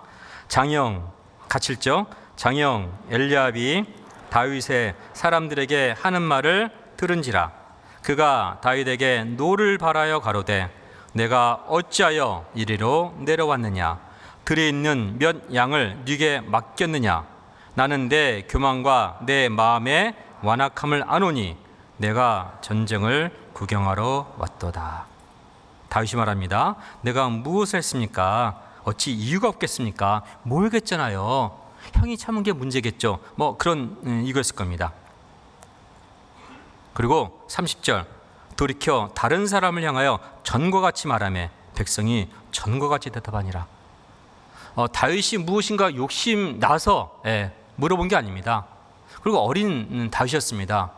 장형, 같이 읽죠? 장형 엘리압이 다윗의 사람들에게 하는 말을 들은지라. 그가 다윗에게 노를 바라여 가로되 내가 어찌하여 이리로 내려왔느냐? 들에 있는 몇 양을 네게 맡겼느냐? 나는 내 교만과 내 마음의 완악함을 아노니 내가 전쟁을 구경하러 왔도다. 다윗이 말합니다. 내가 무엇을 했습니까? 어찌 이유가 없겠습니까? 모욕했잖아요. 형이 참은 게 문제겠죠. 그런 이거였을 겁니다. 그리고 30절. 돌이켜 다른 사람을 향하여 전과 같이 말하며 백성이 전과 같이 대답하니라. 다윗이 무엇인가 욕심 나서 물어본 게 아닙니다. 그리고 어린 다윗이었습니다.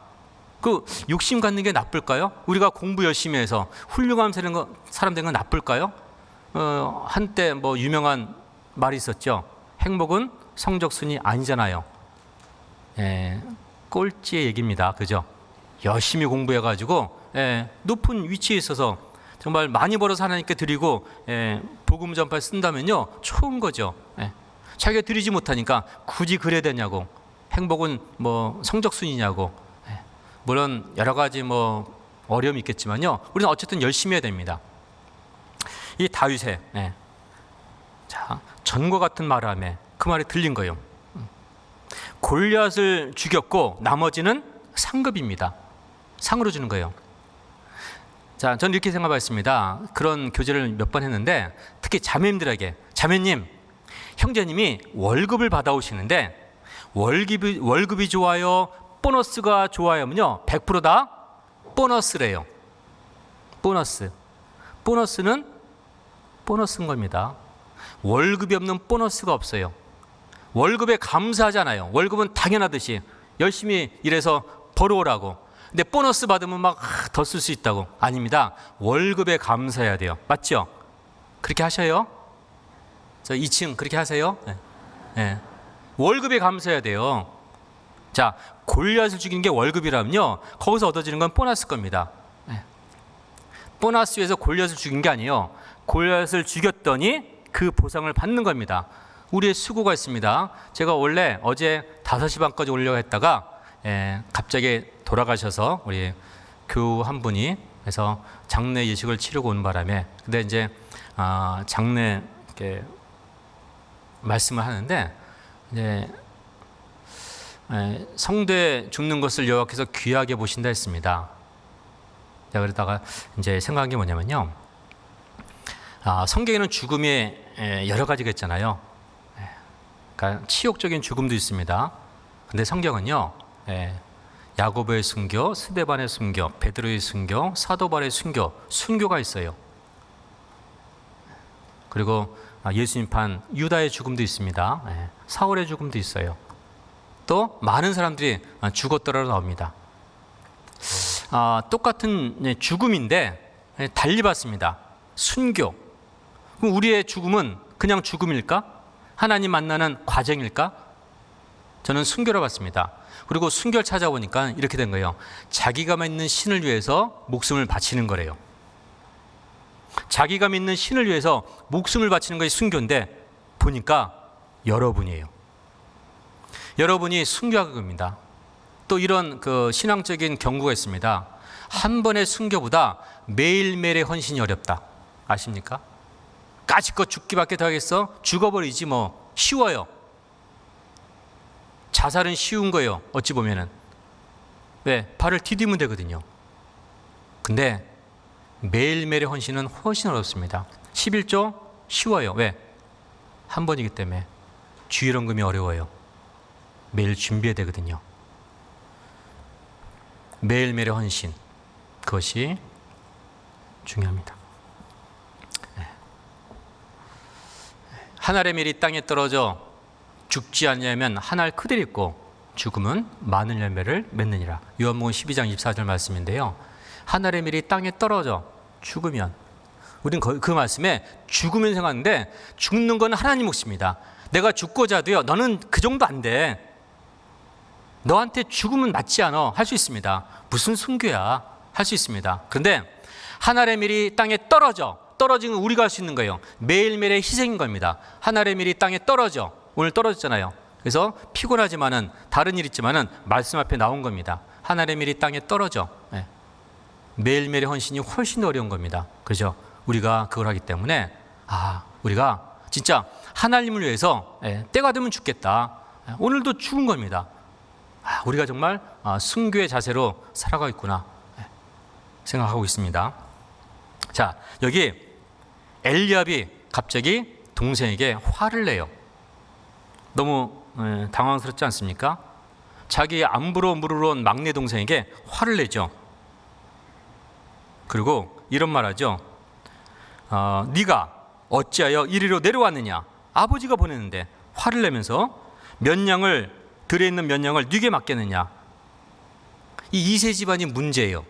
그 욕심 갖는 게 나쁠까요? 우리가 공부 열심히 해서 훌륭한 사람 된 건 나쁠까요? 한때 유명한 말이 있었죠. 행복은 성적순이 아니잖아요. 꼴찌의 얘기입니다. 그죠? 열심히 공부해가지고 높은 위치에 있어서 정말 많이 벌어서 하나님께 드리고 복음 전파에 쓴다면요 좋은 거죠. 자기가 드리지 못하니까 굳이 그래야 되냐고 행복은 뭐 성적순이냐고. 물론 여러 가지 뭐 어려움이 있겠지만요. 우리는 어쨌든 열심히 해야 됩니다. 이 다윗의 자, 전과 같은 말을 하며 그 말이 들린 거예요. 골리앗을 죽였고 나머지는 상급입니다. 상으로 주는 거예요. 자, 저는 이렇게 생각했습니다. 그런 교제를 몇 번 했는데 특히 자매님들에게, 자매님, 형제님이 월급을 받아오시는데 월급이 좋아요, 보너스가 좋아요면요 100% 다 보너스래요. 보너스는 보너스인 겁니다. 월급이 없는 보너스가 없어요. 월급에 감사하잖아요. 월급은 당연하듯이 열심히 일해서 벌어오라고. 근데 보너스 받으면 막 더 쓸 수 있다고. 아닙니다. 월급에 감사해야 돼요. 맞죠? 그렇게 하셔요? 저 2층 그렇게 하세요? 네. 월급에 감사해야 돼요. 자, 골리앗을 죽이는 게 월급이라면요 거기서 얻어지는 건 보너스 겁니다. 보너스 위해서 골리앗을 죽인 게 아니에요. 골리앗을 죽였더니 그 보상을 받는 겁니다. 우리의 수고가 있습니다. 제가 원래 어제 5시 반까지 오려고 했다가 갑자기 돌아가셔서 우리 교우 한 분이 해서 장례 예식을 치르고 온 바람에, 근데 이제 장례 이렇게 말씀을 하는데 이제 성도에 죽는 것을 여호와께서 귀하게 보신다 했습니다. 제가 그러다가 이제 생각한 게 뭐냐면요, 성경에는 죽음이 여러 가지가 있잖아요. 그러니까 치욕적인 죽음도 있습니다. 근데 성경은요, 야고보의 순교, 스데반의 순교, 베드로의 순교, 사도 바울의 순교가 있어요. 그리고 예수님판 유다의 죽음도 있습니다. 사울의 죽음도 있어요. 또 많은 사람들이 죽었더라로 나옵니다. 똑같은 죽음인데 달리 봤습니다. 순교. 그럼 우리의 죽음은 그냥 죽음일까? 하나님 만나는 과정일까? 저는 순교로 봤습니다. 그리고 순교를 찾아보니까 이렇게 된 거예요. 자기가 믿는 신을 위해서 목숨을 바치는 거래요. 자기가 믿는 신을 위해서 목숨을 바치는 것이 순교인데 보니까 여러분이에요. 여러분이 순교한 겁니다. 또 이런 신앙적인 경고가 있습니다. 한 번의 순교보다 매일매일의 헌신이 어렵다. 아십니까? 까짓것 죽기밖에 더 하겠어? 죽어버리지 뭐. 쉬워요. 자살은 쉬운 거예요. 어찌 보면은. 왜? 발을 디디면 되거든요. 근데 매일매일의 헌신은 훨씬 어렵습니다. 11조 쉬워요. 왜? 한 번이기 때문에. 주일헌금이 어려워요. 매일 준비해야 되거든요. 매일매일의 헌신, 그것이 중요합니다. 한 알의 밀이 땅에 떨어져 죽지 않냐면 한 알 그대로 있고 죽음은 많은 열매를 맺느니라. 요한복음 12장 24절 말씀인데요. 한 알의 밀이 땅에 떨어져 죽으면, 우리는 그 말씀에 죽으면 생각하는데 죽는 건 하나님 몫입니다. 내가 죽고자 하도요, 너는 그 정도 안 돼. 너한테 죽음은 맞지 않아. 할 수 있습니다. 무슨 순교야. 할 수 있습니다. 그런데 한 알의 밀이 땅에 떨어지는 건 우리가 할 수 있는 거예요. 매일매일의 희생인 겁니다. 한 알의 밀이 땅에 떨어져. 오늘 떨어졌잖아요. 그래서 피곤하지만은 다른 일 있지만은 말씀 앞에 나온 겁니다. 한 알의 밀이 땅에 떨어져. 매일매일의 헌신이 훨씬 어려운 겁니다. 그죠? 우리가 그걸 하기 때문에 우리가 진짜 하나님을 위해서 때가 되면 죽겠다. 오늘도 죽은 겁니다. 우리가 정말 순교의 자세로 살아가고 있구나 생각하고 있습니다. 자, 여기 엘리압이 갑자기 동생에게 화를 내요. 너무 당황스럽지 않습니까? 자기 안부로 물으러 막내 동생에게 화를 내죠. 그리고 이런 말하죠. 네가 어찌하여 이리로 내려왔느냐. 아버지가 보냈는데 화를 내면서 들에 있는 몇 양을 네게 맡겼느냐. 이 2세 집안이 문제예요.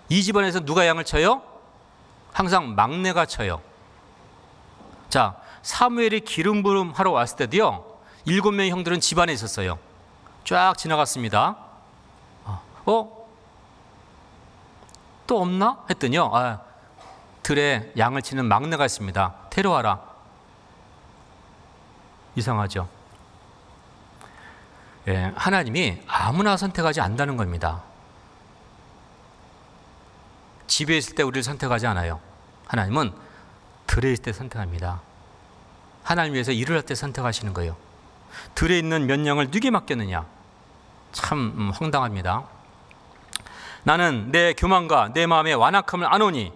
이 집안에서 누가 양을 쳐요? 항상 막내가 쳐요. 자, 사무엘이 기름 부음 하러 왔을 때도요, 7명의 형들은 집안에 있었어요. 쫙 지나갔습니다. 또 없나? 했더니요, 들에 양을 치는 막내가 있습니다. 데려와라. 이상하죠. 하나님이 아무나 선택하지 않는다는 겁니다. 집에 있을 때 우리를 선택하지 않아요. 하나님은 들에 있을 때 선택합니다. 하나님 위해서 일을 할 때 선택하시는 거예요. 들에 있는 면령을 누구에게 맡겼느냐? 참 황당합니다. 나는 내 교만과 내 마음의 완악함을 아노니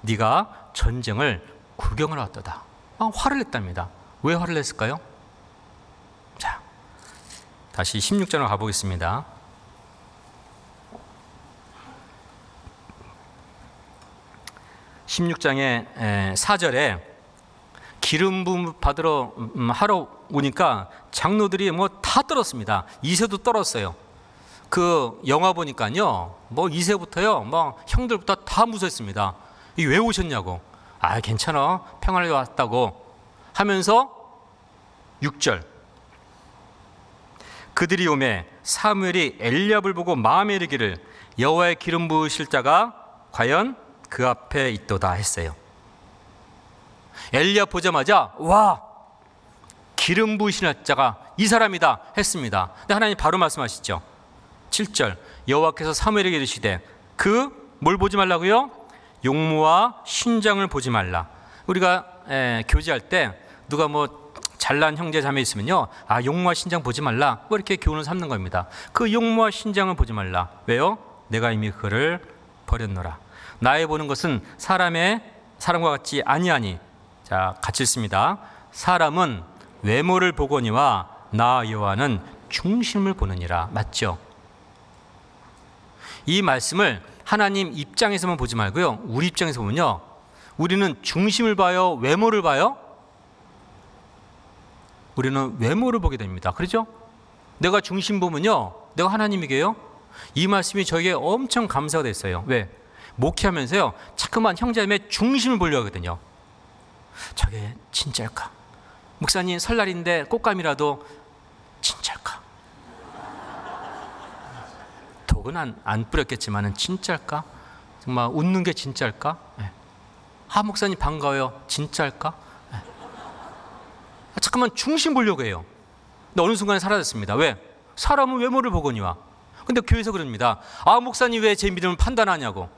네가 전쟁을 구경을 왔도다. 화를 냈답니다. 왜 화를 냈을까요? 자, 다시 16장으로 가보겠습니다. 16장의 4절에 기름 부음 받으러 하러 오니까 장로들이 뭐 다 떨었습니다. 이새도 떨었어요. 그 영화 보니까요, 뭐 이새부터요, 뭐 형들부터 다 무서웠습니다. 이 왜 오셨냐고. 아, 괜찮아, 평안을 왔다고 하면서 6절, 그들이 오매 사무엘이 엘리압을 보고 마음에 이르기를 여호와의 기름 부으실 자가 과연 그 앞에 있도다 했어요. 엘리압 보자마자 와, 기름 부으시는 자가 이 사람이다 했습니다. 근데 하나님 바로 말씀하시죠. 7절, 여호와께서 사무엘에게 이르시되 뭘 보지 말라고요? 용모와 신장을 보지 말라. 우리가 교제할 때 누가 뭐 잘난 형제 자매 있으면요, 아, 용모와 신장 보지 말라, 뭐 이렇게 교훈을 삼는 겁니다. 그 용모와 신장을 보지 말라. 왜요? 내가 이미 그를 버렸노라. 나의 보는 것은 사람과 같지 아니하니. 자, 같이 읽습니다. 사람은 외모를 보거니와 나 여호와는 중심을 보느니라. 맞죠? 이 말씀을 하나님 입장에서만 보지 말고요, 우리 입장에서 보면요, 우리는 중심을 봐요, 외모를 봐요? 우리는 외모를 보게 됩니다. 그렇죠? 내가 중심 보면요, 내가 하나님이게요. 이 말씀이 저에게 엄청 감사가 됐어요. 왜? 목회하면서요, 자꾸만 형제자매 중심을 보려고 하거든요. 저게 진짜일까? 목사님 설날인데 꽃감이라도 진짜일까? 독은 안 뿌렸겠지만은 진짜일까? 정말 웃는 게 진짜일까? 네. 아, 목사님 반가워요. 진짜일까? 네. 잠깐만 중심 보려고 해요. 근데 어느 순간에 사라졌습니다. 왜? 사람은 외모를 보거니와. 근데 교회에서 그럽니다. 아, 목사님 왜 제 믿음을 판단하냐고.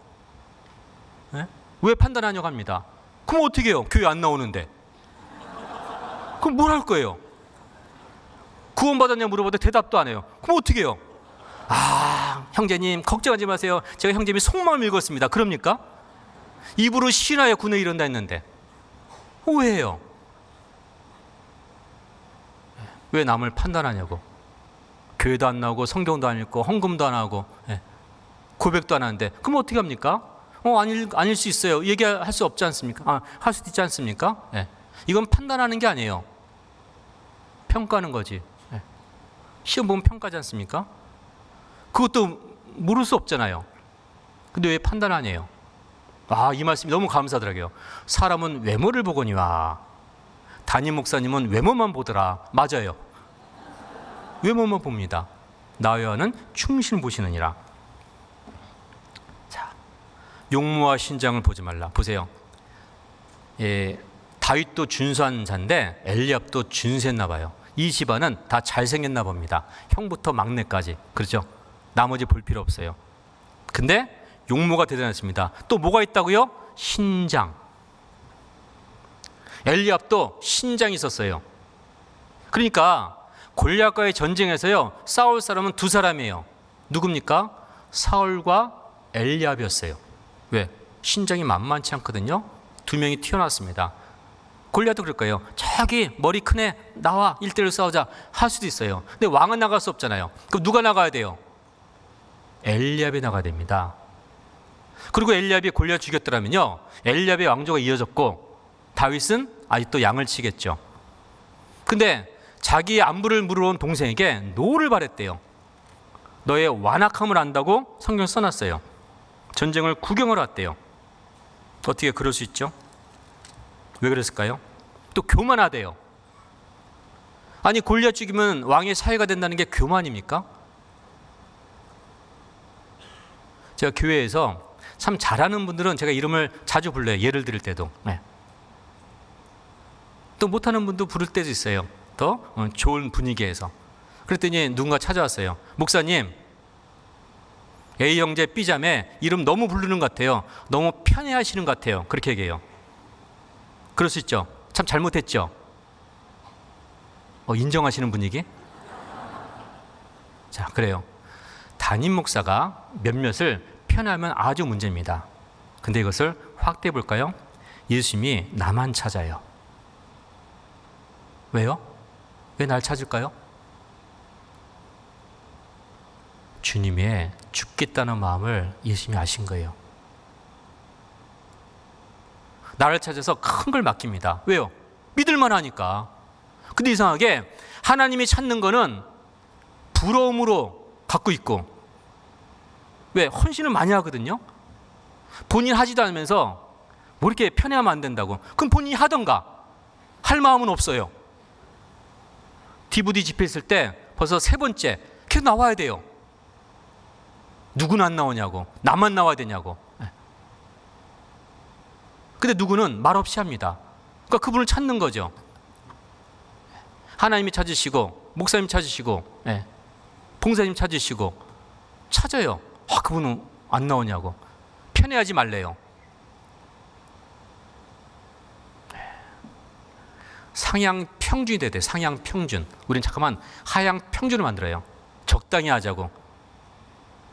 네? 왜 판단하냐고 합니다. 그럼 어떻게 해요? 교회 안 나오는데. 그럼 뭘 할 거예요? 구원받았냐 물어봐도 대답도 안 해요. 그럼 어떻게 해요? 아, 형제님 걱정하지 마세요. 제가 형제님 속마음 읽었습니다. 그럽니까? 입으로 신하여 군에 이른다 했는데 왜 해요? 왜 남을 판단하냐고. 교회도 안 나오고 성경도 안 읽고 헌금도 안 하고 고백도 안 하는데 그럼 어떻게 합니까? 아닐 수 있어요. 얘기할 수 없지 않습니까? 할 수도 있지 않습니까? 이건 판단하는 게 아니에요. 평가하는 거지. 시험 보면 평가하지 않습니까? 그것도 물을 수 없잖아요. 근데 왜 판단 안 해요? 아, 이 말씀이 너무 감사하더라고요. 사람은 외모를 보거니와 담임 목사님은 외모만 보더라. 맞아요. 외모만 봅니다. 나 여호와는 충신을 보시느니라. 자, 용모와 신장을 보지 말라. 보세요. 다윗도 준수한 자인데 엘리압도 준수했나 봐요. 이 집안은 다 잘생겼나 봅니다. 형부터 막내까지. 그렇죠? 나머지 볼 필요 없어요. 근데 용모가 대단했습니다. 또 뭐가 있다고요? 신장. 엘리압도 신장이 있었어요. 그러니까 골리앗과의 전쟁에서요, 싸울 사람은 두 사람이에요. 누굽니까? 사울과 엘리압이었어요. 왜? 신장이 만만치 않거든요. 두 명이 튀어나왔습니다. 골리앗도 그럴 거예요. 저기 머리 큰 애 나와 1대1로 싸우자 할 수도 있어요. 근데 왕은 나갈 수 없잖아요. 그럼 누가 나가야 돼요? 엘리압이 나가야 됩니다. 그리고 엘리압이 골리앗 죽였더라면요, 엘리압의 왕조가 이어졌고 다윗은 아직도 양을 치겠죠. 근데 자기의 안부를 물어온 동생에게 노를 바랬대요. 너의 완악함을 안다고 성경 써놨어요. 전쟁을 구경을 왔대요. 어떻게 그럴 수 있죠? 왜 그랬을까요? 또 교만하대요. 아니, 골리앗 죽이면 왕의 사위가 된다는 게 교만입니까? 제가 교회에서 참 잘하는 분들은 제가 이름을 자주 불러요. 예를 들을 때도. 또 못하는 분도 부를 때도 있어요. 더 좋은 분위기에서. 그랬더니 누군가 찾아왔어요. 목사님, A 형제 B 자매 이름 너무 부르는 것 같아요. 너무 편애하시는 것 같아요. 그렇게 얘기해요. 그럴 수 있죠. 참 잘못했죠. 인정하시는 분위기? 자, 그래요. 담임 목사가 몇몇을 편애하면 아주 문제입니다. 근데 이것을 확대해 볼까요? 예수님이 나만 찾아요. 왜요? 왜 날 찾을까요? 주님의 죽겠다는 마음을 예수님이 아신 거예요. 나를 찾아서 큰 걸 맡깁니다. 왜요? 믿을만 하니까. 근데 이상하게 하나님이 찾는 거는 부러움으로 갖고 있고, 왜? 헌신을 많이 하거든요. 본인 하지도 않으면서 뭐 이렇게 편애하면 안 된다고. 그럼 본인이 하던가. 할 마음은 없어요. DVD 집회 있을 때 벌써 3번째 계속 나와야 돼요. 누구는 안 나오냐고. 나만 나와야 되냐고. 근데 누구는 말없이 합니다. 그러니까 그분을 찾는 거죠. 하나님이 찾으시고, 목사님 찾으시고, 봉사님 찾으시고, 찾아요. 그분은 안 나오냐고. 편애하지 말래요. 상향 평준이 돼야 돼. 상향 평준. 우린 잠깐만 하향 평준을 만들어요. 적당히 하자고.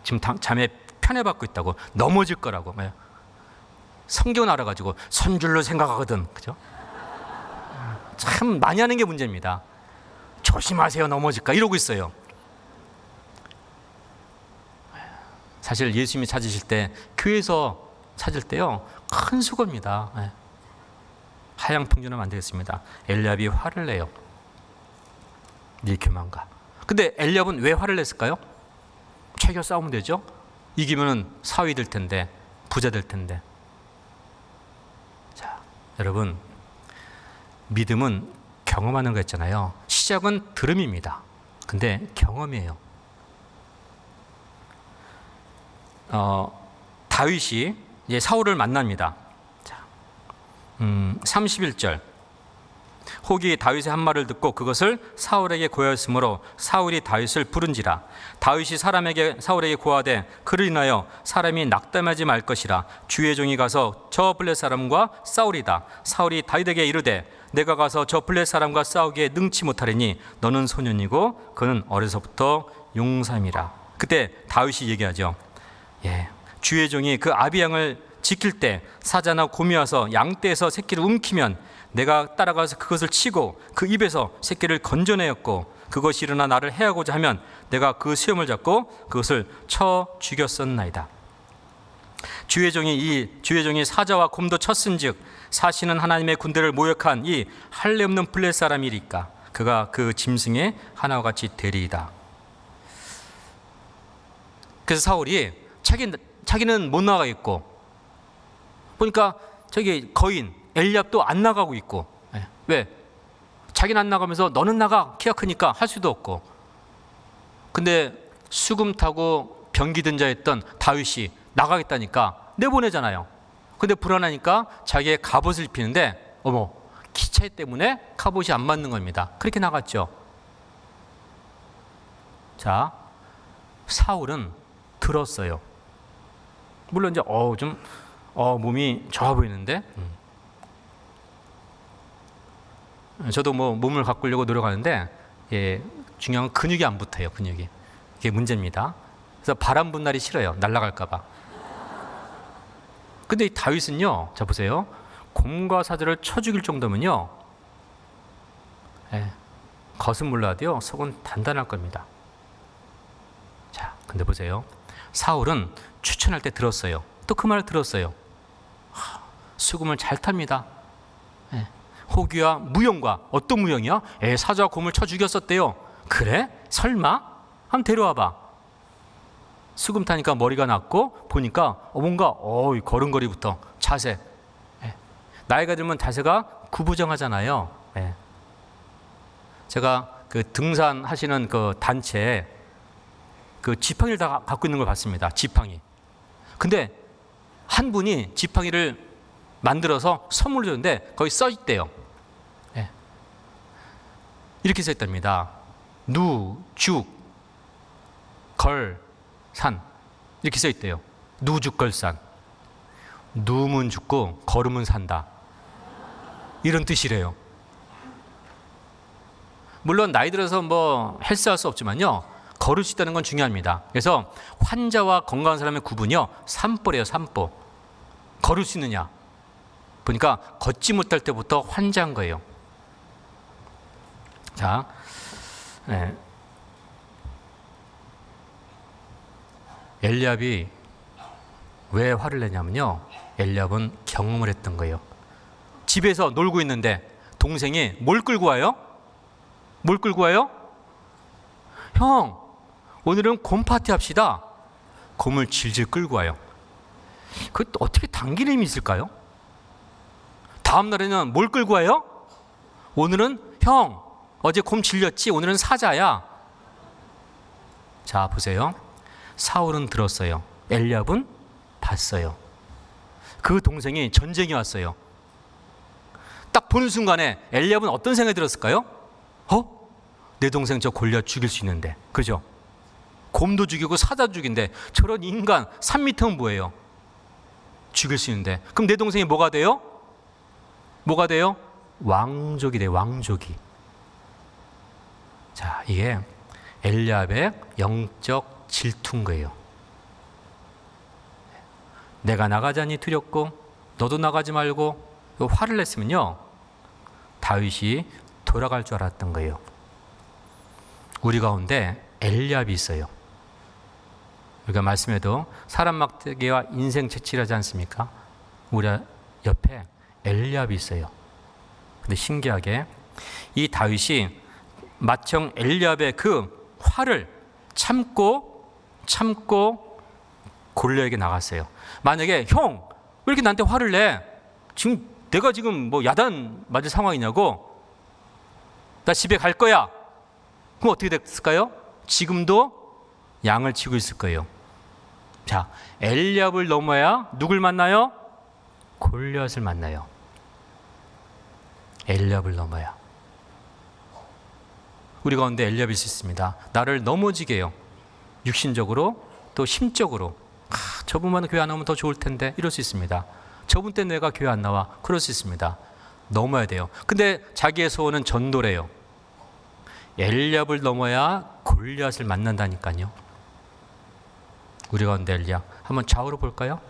지금 자매 편애받고 있다고. 넘어질 거라고. 성경은 알아가지고 선줄로 생각하거든. 그죠? 참 많이 하는 게 문제입니다. 조심하세요, 넘어질까 이러고 있어요. 사실 예수님이 찾으실 때, 교회에서 찾을 때요, 큰 수고입니다. 하향 평준을 만들겠습니다. 엘리압이 화를 내요. 네 교만가. 근데 엘리압은 왜 화를 냈을까요? 자기가 싸우면 되죠. 이기면은 사위 될 텐데, 부자 될 텐데. 자, 여러분, 믿음은 경험하는 거 있잖아요. 시작은 들음입니다. 근데 경험이에요. 다윗이 이제 사울을 만납니다. 자, 31절. 혹이 다윗의 한 말을 듣고 그것을 사울에게 고하였으므로 사울이 다윗을 부른지라. 다윗이 사울에게 고하되 그를 인하여 사람이 낙담하지 말 것이라. 주의 종이 가서 저 블레 사람과 싸우리다. 사울이 다윗에게 이르되 내가 가서 저 블레 사람과 싸우기에 능치 못하리니 너는 소년이고 그는 어려서부터 용사임이라. 그때 다윗이 얘기하죠. 주의 종이 그 아비양을 지킬 때 사자나 곰이 와서 양떼에서 새끼를 움키면 내가 따라가서 그것을 치고 그 입에서 새끼를 건져내었고 그것이 일어나 나를 해하고자 하면 내가 그 수염을 잡고 그것을 쳐 죽였었나이다. 주의 종이 사자와 곰도 쳤은즉 사시는 하나님의 군대를 모욕한 이 할례 없는 블레 사람이리까 그가 그 짐승의 하나와 같이 되리이다. 그래서 사울이 자기는 못 나가겠고, 보니까 저기 거인 엘리압도 안 나가고 있고, 왜? 자기는 안 나가면서 너는 나가, 키가 크니까 할 수도 없고. 근데 수금 타고 병기 든 자였던 다윗이 나가겠다니까 내보내잖아요. 근데 불안하니까 자기의 갑옷을 입히는데 키 차이 때문에 갑옷이 안 맞는 겁니다. 그렇게 나갔죠. 자, 사울은 들었어요. 물론 이제 몸이 좋아 보이는데, 저도 몸을 가꾸려고 노력하는데 중요한 건 근육이 안 붙어요. 근육이. 이게 문제입니다. 그래서 바람 분 날이 싫어요. 날아갈까 봐. 근데 이 다윗은요, 자 보세요. 곰과 사자를 쳐 죽일 정도면요, 겉은 몰라도요 속은 단단할 겁니다. 자, 근데 보세요. 사울은 추천할 때 들었어요. 또 그 말을 들었어요. 수금을 잘 탑니다. 호기와 무용과. 어떤 무용이야? 사자와 곰을 쳐 죽였었대요. 그래? 설마? 한번 데려와봐. 수금 타니까 머리가 낮고 보니까 뭔가 걸음걸이부터 자세. 나이가 들면 자세가 구부정하잖아요. 제가 그 등산하시는 그 단체에 그 지팡이를 다 갖고 있는 걸 봤습니다. 지팡이. 근데 한 분이 지팡이를 만들어서 선물을 줬는데 거기 써 있대요. 이렇게 써 있답니다. 누, 죽, 걸, 산 이렇게 써 있대요. 누죽걸산. 누우면 죽고 걸으면 산다. 이런 뜻이래요. 물론 나이 들어서 뭐 헬스할 수 없지만요, 걸을 수 있다는 건 중요합니다. 그래서 환자와 건강한 사람의 구분이요, 산보래요. 산보. 걸을 수 있느냐 보니까 걷지 못할 때부터 환자인 거예요. 자, 네. 엘리압이 왜 화를 내냐면요, 엘리압은 경험을 했던 거예요. 집에서 놀고 있는데 동생이 뭘 끌고 와요? 뭘 끌고 와요? 형, 오늘은 곰 파티 합시다. 곰을 질질 끌고 와요. 그 어떻게 당기는 힘이 있을까요? 다음 날에는 뭘 끌고 와요? 오늘은 형, 어제 곰 질렸지? 오늘은 사자야. 자, 보세요. 사울은 들었어요. 엘리압은 봤어요. 그 동생이 전쟁이 왔어요. 딱 보는 순간에 엘리압은 어떤 생각이 들었을까요? 내 동생 저 골리앗 죽일 수 있는데, 그죠? 곰도 죽이고 사자도 죽인데 저런 인간 3m는 뭐예요? 죽일 수 있는데, 그럼 내 동생이 뭐가 돼요? 뭐가 돼요? 왕족이 돼요. 왕족이. 자, 이게 엘리압의 영적 질투인 거예요. 내가 나가자니 두렵고 너도 나가지 말고 화를 냈으면요, 다윗이 돌아갈 줄 알았던 거예요. 우리 가운데 엘리압이 있어요. 우리가 말씀에도 사람 막대기와 인생 채취하지 않습니까? 우리 옆에 엘리압이 있어요. 근데 신기하게 이 다윗이 마청 엘리압의 그 화를 참고 골리앗에게 나갔어요. 만약에 형, 왜 이렇게 나한테 화를 내? 지금 내가 지금 뭐 야단 맞을 상황이냐고? 나 집에 갈 거야. 그럼 어떻게 됐을까요? 지금도 양을 치고 있을 거예요. 자, 엘리압을 넘어야 누굴 만나요? 골리앗을 만나요. 엘리압을 넘어야. 우리 가운데 엘리압이 있습니다. 나를 넘어지게 해요. 육신적으로 또 심적으로. 저분만 교회 안 오면 더 좋을 텐데, 이럴 수 있습니다. 저분 때문에 내가 교회 안 나와, 그럴 수 있습니다. 넘어야 돼요. 근데 자기의 소원은 전도래요. 엘리압을 넘어야 골리앗을 만난다니까요. 우리 가운데 엘리압 한번 좌우로 볼까요?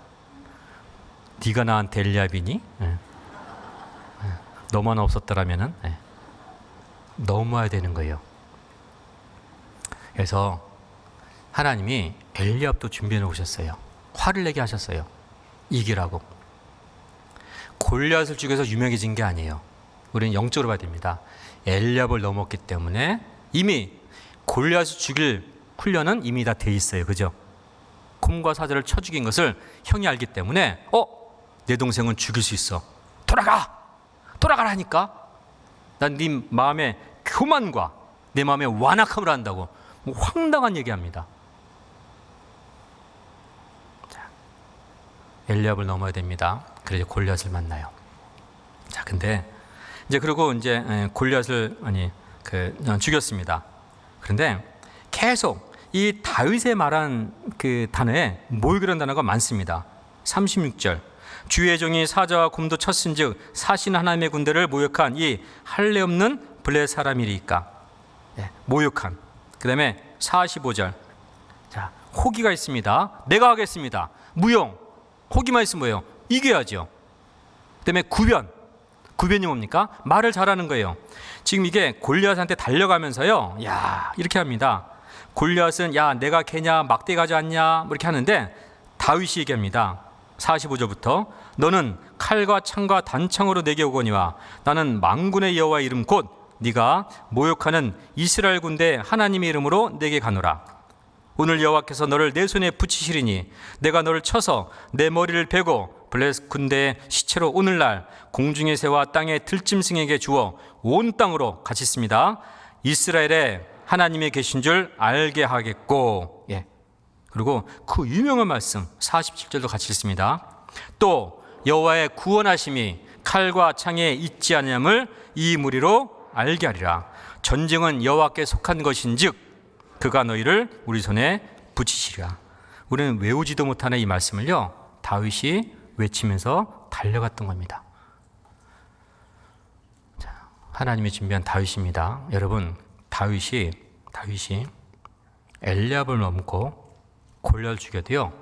네가 나한테 엘리압이니? 너만 없었더라면은 넘어야 되는 거예요. 그래서 하나님이 엘리압도 준비해 놓으셨어요. 화를 내게 하셨어요. 이기라고. 골리앗을 죽여서 유명해진 게 아니에요. 우리는 영적으로 봐야 됩니다. 엘리압을 넘었기 때문에 이미 골리앗을 죽일 훈련은 이미 다 돼 있어요. 그죠? 곰과 사자를 쳐 죽인 것을 형이 알기 때문에 내 동생은 죽일 수 있어. 돌아가라니까. 난 네 마음의 교만과 내 마음의 완악함을 한다고 뭐 황당한 얘기합니다. 자, 엘리압을 넘어야 됩니다. 그래서 골리앗을 만나요. 자, 근데 이제 그리고 이제 골리앗을 죽였습니다. 그런데 계속 이 다윗의 말한 그 단어에 모욕이라는 단어가 많습니다. 36절. 주의 종이 사자와 곰도 쳤은즉 사신 하나님의 군대를 모욕한 이 할례 없는 블레 사람이리까. 모욕한. 그 다음에 45절. 자, 호기가 있습니다. 내가 하겠습니다. 무용. 호기만 있으면 뭐예요? 이겨야죠. 그 다음에 구변이 뭡니까? 말을 잘하는 거예요. 지금 이게 골리앗한테 달려가면서요, 이렇게 합니다. 골리앗은 내가 개냐, 막대 가지 않냐, 뭐 이렇게 하는데 다윗이 얘기합니다. 45절부터 너는 칼과 창과 단창으로 내게 오거니와 나는 만군의 여호와의 이름 곧 네가 모욕하는 이스라엘 군대 하나님의 이름으로 내게 가노라. 오늘 여호와께서 너를 내 손에 붙이시리니 내가 너를 쳐서 내 머리를 베고 블레셋 군대의 시체로 오늘날 공중의 새와 땅의 들짐승에게 주어 온 땅으로 갇혔습니다. 이스라엘에 하나님이 계신 줄 알게 하겠고. 그리고 그 유명한 말씀 47절도 같이 읽습니다. 또 여호와의 구원하심이 칼과 창에 있지 않음을 이 무리로 알게 하리라. 전쟁은 여호와께 속한 것인즉 그가 너희를 우리 손에 붙이시리라. 우리는 외우지도 못하는 이 말씀을요, 다윗이 외치면서 달려갔던 겁니다. 자, 하나님이 준비한 다윗입니다. 여러분, 다윗이 엘리압을 넘고 골리앗을 죽여도요,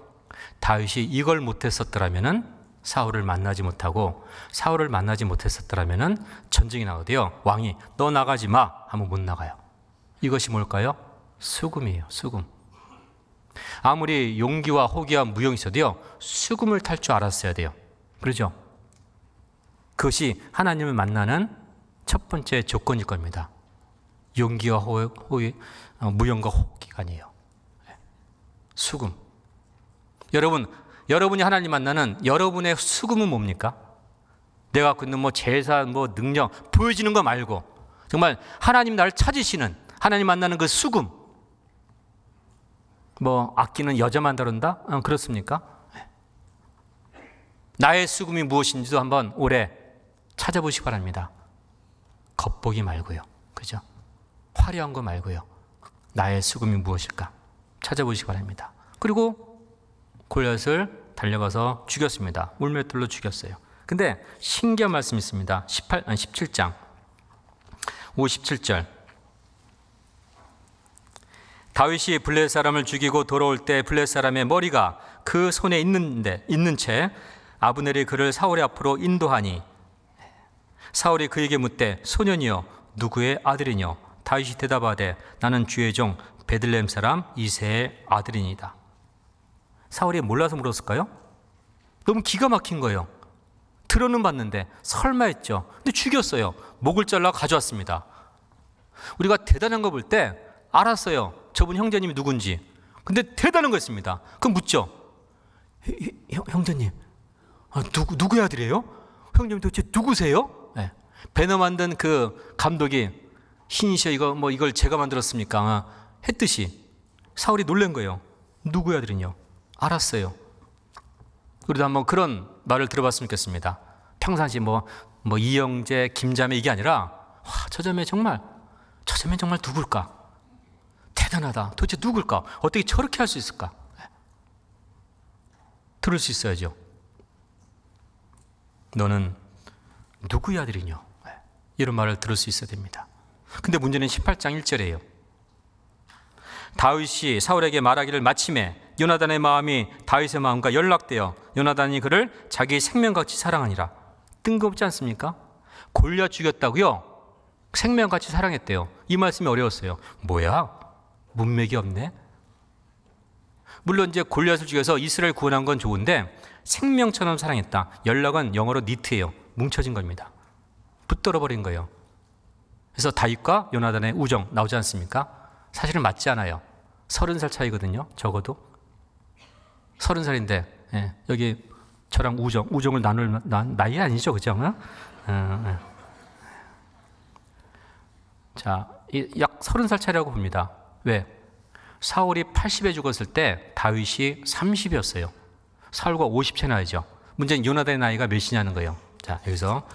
다윗이 이걸 못했었더라면은 사울을 만나지 못하고, 사울을 만나지 못했었더라면은 전쟁이 나거든요. 왕이 너 나가지 마 하면 못 나가요. 이것이 뭘까요? 수금이에요. 수금. 아무리 용기와 호기와 무용이 있어도요, 수금을 탈 줄 알았어야 돼요. 그렇죠? 그것이 하나님을 만나는 첫 번째 조건일 겁니다. 용기와 무용과 호기가 아니에요. 수금. 여러분이 하나님 만나는 여러분의 수금은 뭡니까? 내가 갖고 있는 제사, 능력, 보여지는 거 말고 정말 하나님 나를 찾으시는, 하나님 만나는 그 수금. 아끼는 여자만 다룬다? 그렇습니까? 나의 수금이 무엇인지도 한번 올해 찾아보시기 바랍니다. 겉보기 말고요. 그죠? 화려한 거 말고요. 나의 수금이 무엇일까? 찾아보시기 바랍니다. 그리고 골리앗을 달려가서 죽였습니다. 물맷돌로 죽였어요. 근데 신기한 말씀이 있습니다. 17장 57절. 다윗이 블레셋 사람을 죽이고 돌아올 때 블레셋 사람의 머리가 그 손에 있는 채 아브넬이 그를 사울의 앞으로 인도하니 사울이 그에게 묻되 소년이여 누구의 아들이뇨? 다윗이 대답하되 나는 주의 종 베들레헴 사람 이새의 아들이니이다. 사울이 몰라서 물었을까요? 너무 기가 막힌 거예요. 들어는 봤는데 설마 했죠. 근데 죽였어요. 목을 잘라 가져왔습니다. 우리가 대단한 거 볼 때 알았어요. 저분 형제님이 누군지. 근데 대단한 거였습니다. 그럼 묻죠. 형제님, 누구의 아들이에요? 형제님 도대체 누구세요? 네. 배너 만든 그 감독이 신이시여 이걸 제가 만들었습니까? 했듯이 사울이 놀란 거예요. 누구의 아들이냐? 알았어요. 우리도 한번 그런 말을 들어봤으면 좋겠습니다. 평상시 이영재, 김자매 이게 아니라 저 자매 정말 누굴까? 대단하다. 도대체 누굴까? 어떻게 저렇게 할 수 있을까? 들을 수 있어야죠. 너는 누구의 아들이냐? 이런 말을 들을 수 있어야 됩니다. 근데 문제는 18장 1절이에요. 다윗이 사울에게 말하기를 마침에 요나단의 마음이 다윗의 마음과 연락되어 요나단이 그를 자기 생명같이 사랑하니라. 뜬금없지 않습니까? 골리앗 죽였다고요? 생명같이 사랑했대요. 이 말씀이 어려웠어요. 뭐야? 문맥이 없네? 물론 이제 골리앗을 죽여서 이스라엘 구원한 건 좋은데 생명처럼 사랑했다. 연락은 영어로 니트예요. 뭉쳐진 겁니다. 붙들어 버린 거예요. 그래서 다윗과 요나단의 우정 나오지 않습니까? 사실은 맞지 않아요. 30살 차이거든요. 적어도 30살인데 여기 저랑 우정을 나눌 나이 아니죠, 그죠? 자, 약 30살 차이라고 봅니다. 왜? 사울이 80에 죽었을 때 다윗이 30이었어요. 사울과 50차 나이죠. 문제는 요나단의 나이가 몇이냐는 거예요. 자, 여기서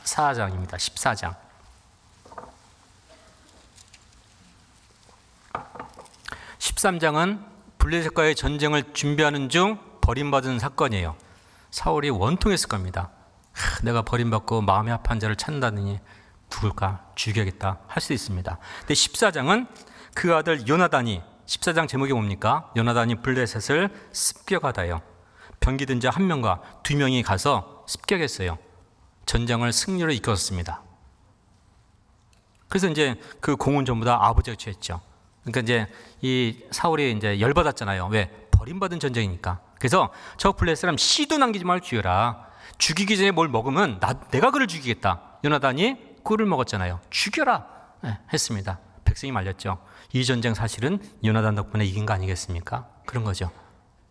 14장입니다. 14장. 13장은 블레셋과의 전쟁을 준비하는 중 버림받은 사건이에요. 사울이 원통했을 겁니다. 내가 버림받고 마음이 아파한 자를 찾는다더니 누굴까? 죽여야겠다 할 수 있습니다. 근데 14장은 그 아들 요나단이, 14장 제목이 뭡니까? 요나단이 블레셋을 습격하다요. 병기든 자 1명과 2명이 가서 습격했어요. 전쟁을 승리로 이끌었습니다. 그래서 이제 그 공은 전부 다 아버지가 취했죠. 그러니까 이제 이 사울이 이제 열받았잖아요. 왜? 버림받은 전쟁이니까. 그래서 저 블레셋 사람 씨도 남기지 말고 죽여라. 죽이기 전에 뭘 먹으면 내가 그를 죽이겠다. 요나단이 꿀을 먹었잖아요. 죽여라 했습니다. 백성이 말렸죠. 이 전쟁 사실은 요나단 덕분에 이긴 거 아니겠습니까? 그런 거죠.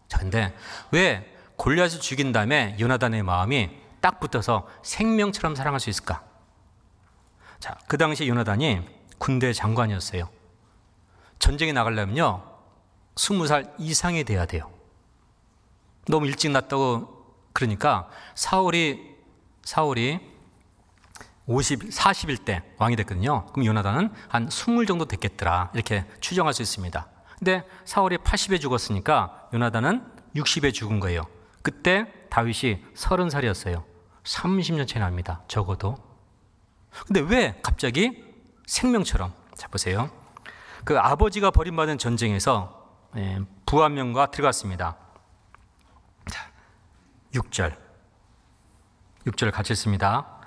자, 근데 왜 골리앗을 죽인 다음에 요나단의 마음이 딱 붙어서 생명처럼 사랑할 수 있을까? 자, 그 당시 요나단이 군대 장관이었어요. 전쟁에 나가려면요 20살 이상이 돼야 돼요. 너무 일찍 났다고 그러니까 사울이 사울이 41대 왕이 됐거든요. 그럼 요나단은 한 20 정도 됐겠더라, 이렇게 추정할 수 있습니다. 근데 사울이 80에 죽었으니까 요나단은 60에 죽은 거예요. 그때 다윗이 30살이었어요. 30년 차이 납니다, 적어도. 근데 왜 갑자기 생명처럼, 자 보세요. 그 아버지가 버림받은 전쟁에서 부하명과 들어갔습니다. 자, 6절 같이 읽습니다.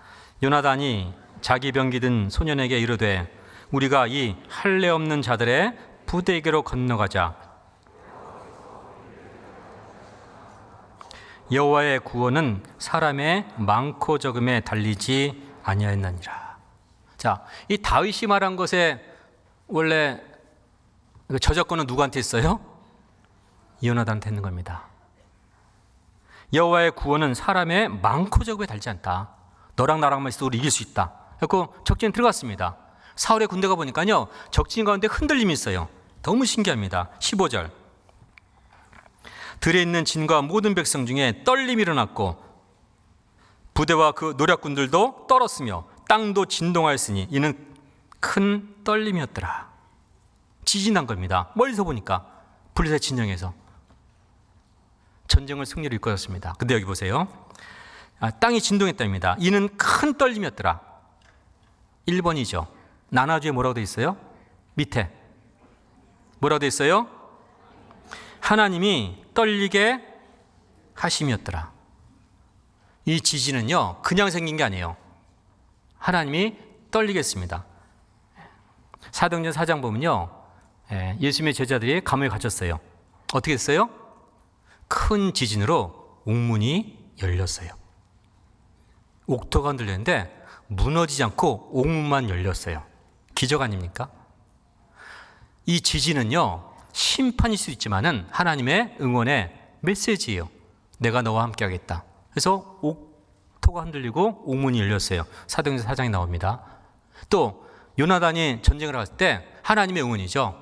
요나단이 자기 병기 든 소년에게 이르되 우리가 이 할례 없는 자들의 부대에게로 건너가자. 여호와의 구원은 사람의 많고 적음에 달리지 아니하였느니라. 자, 이 다윗이 말한 것에 원래 저작권은 누구한테 있어요? 요나단한테 있는 겁니다. 여호와의 구원은 사람의 많고 적음에 달지 않다. 너랑 나랑만 있어도 우리 이길 수 있다. 그래서 적진 들어갔습니다. 사울의 군대가 보니까요, 적진 가운데 흔들림이 있어요. 너무 신기합니다. 15절. 들에 있는 진과 모든 백성 중에 떨림이 일어났고 부대와 그 노략군들도 떨었으며 땅도 진동하였으니 이는 큰 떨림이었더라. 지진난 겁니다. 멀리서 보니까 블레셋 진영에서 전쟁을 승리로 이끌었습니다. 근데 여기 보세요. 땅이 진동했답니다. 이는 큰 떨림이었더라. 1번이죠. 나나주에 뭐라고 되어 있어요? 밑에 뭐라고 되어 있어요? 하나님이 떨리게 하심이었더라. 이 지진은요, 그냥 생긴 게 아니에요. 하나님이 떨리게 했습니다. 사도행전 4장 보면요, 예수님의 제자들이 감옥에 갇혔어요. 어떻게 했어요? 큰 지진으로 옥문이 열렸어요. 옥토가 흔들렸는데 무너지지 않고 옥문만 열렸어요. 기적 아닙니까? 이 지진은요, 심판일 수 있지만은 하나님의 응원의 메시지예요. 내가 너와 함께 하겠다. 그래서 옥토가 흔들리고 옥문이 열렸어요. 사도행전 4장에 나옵니다. 또 요나단이 전쟁을 할 때 하나님의 응원이죠.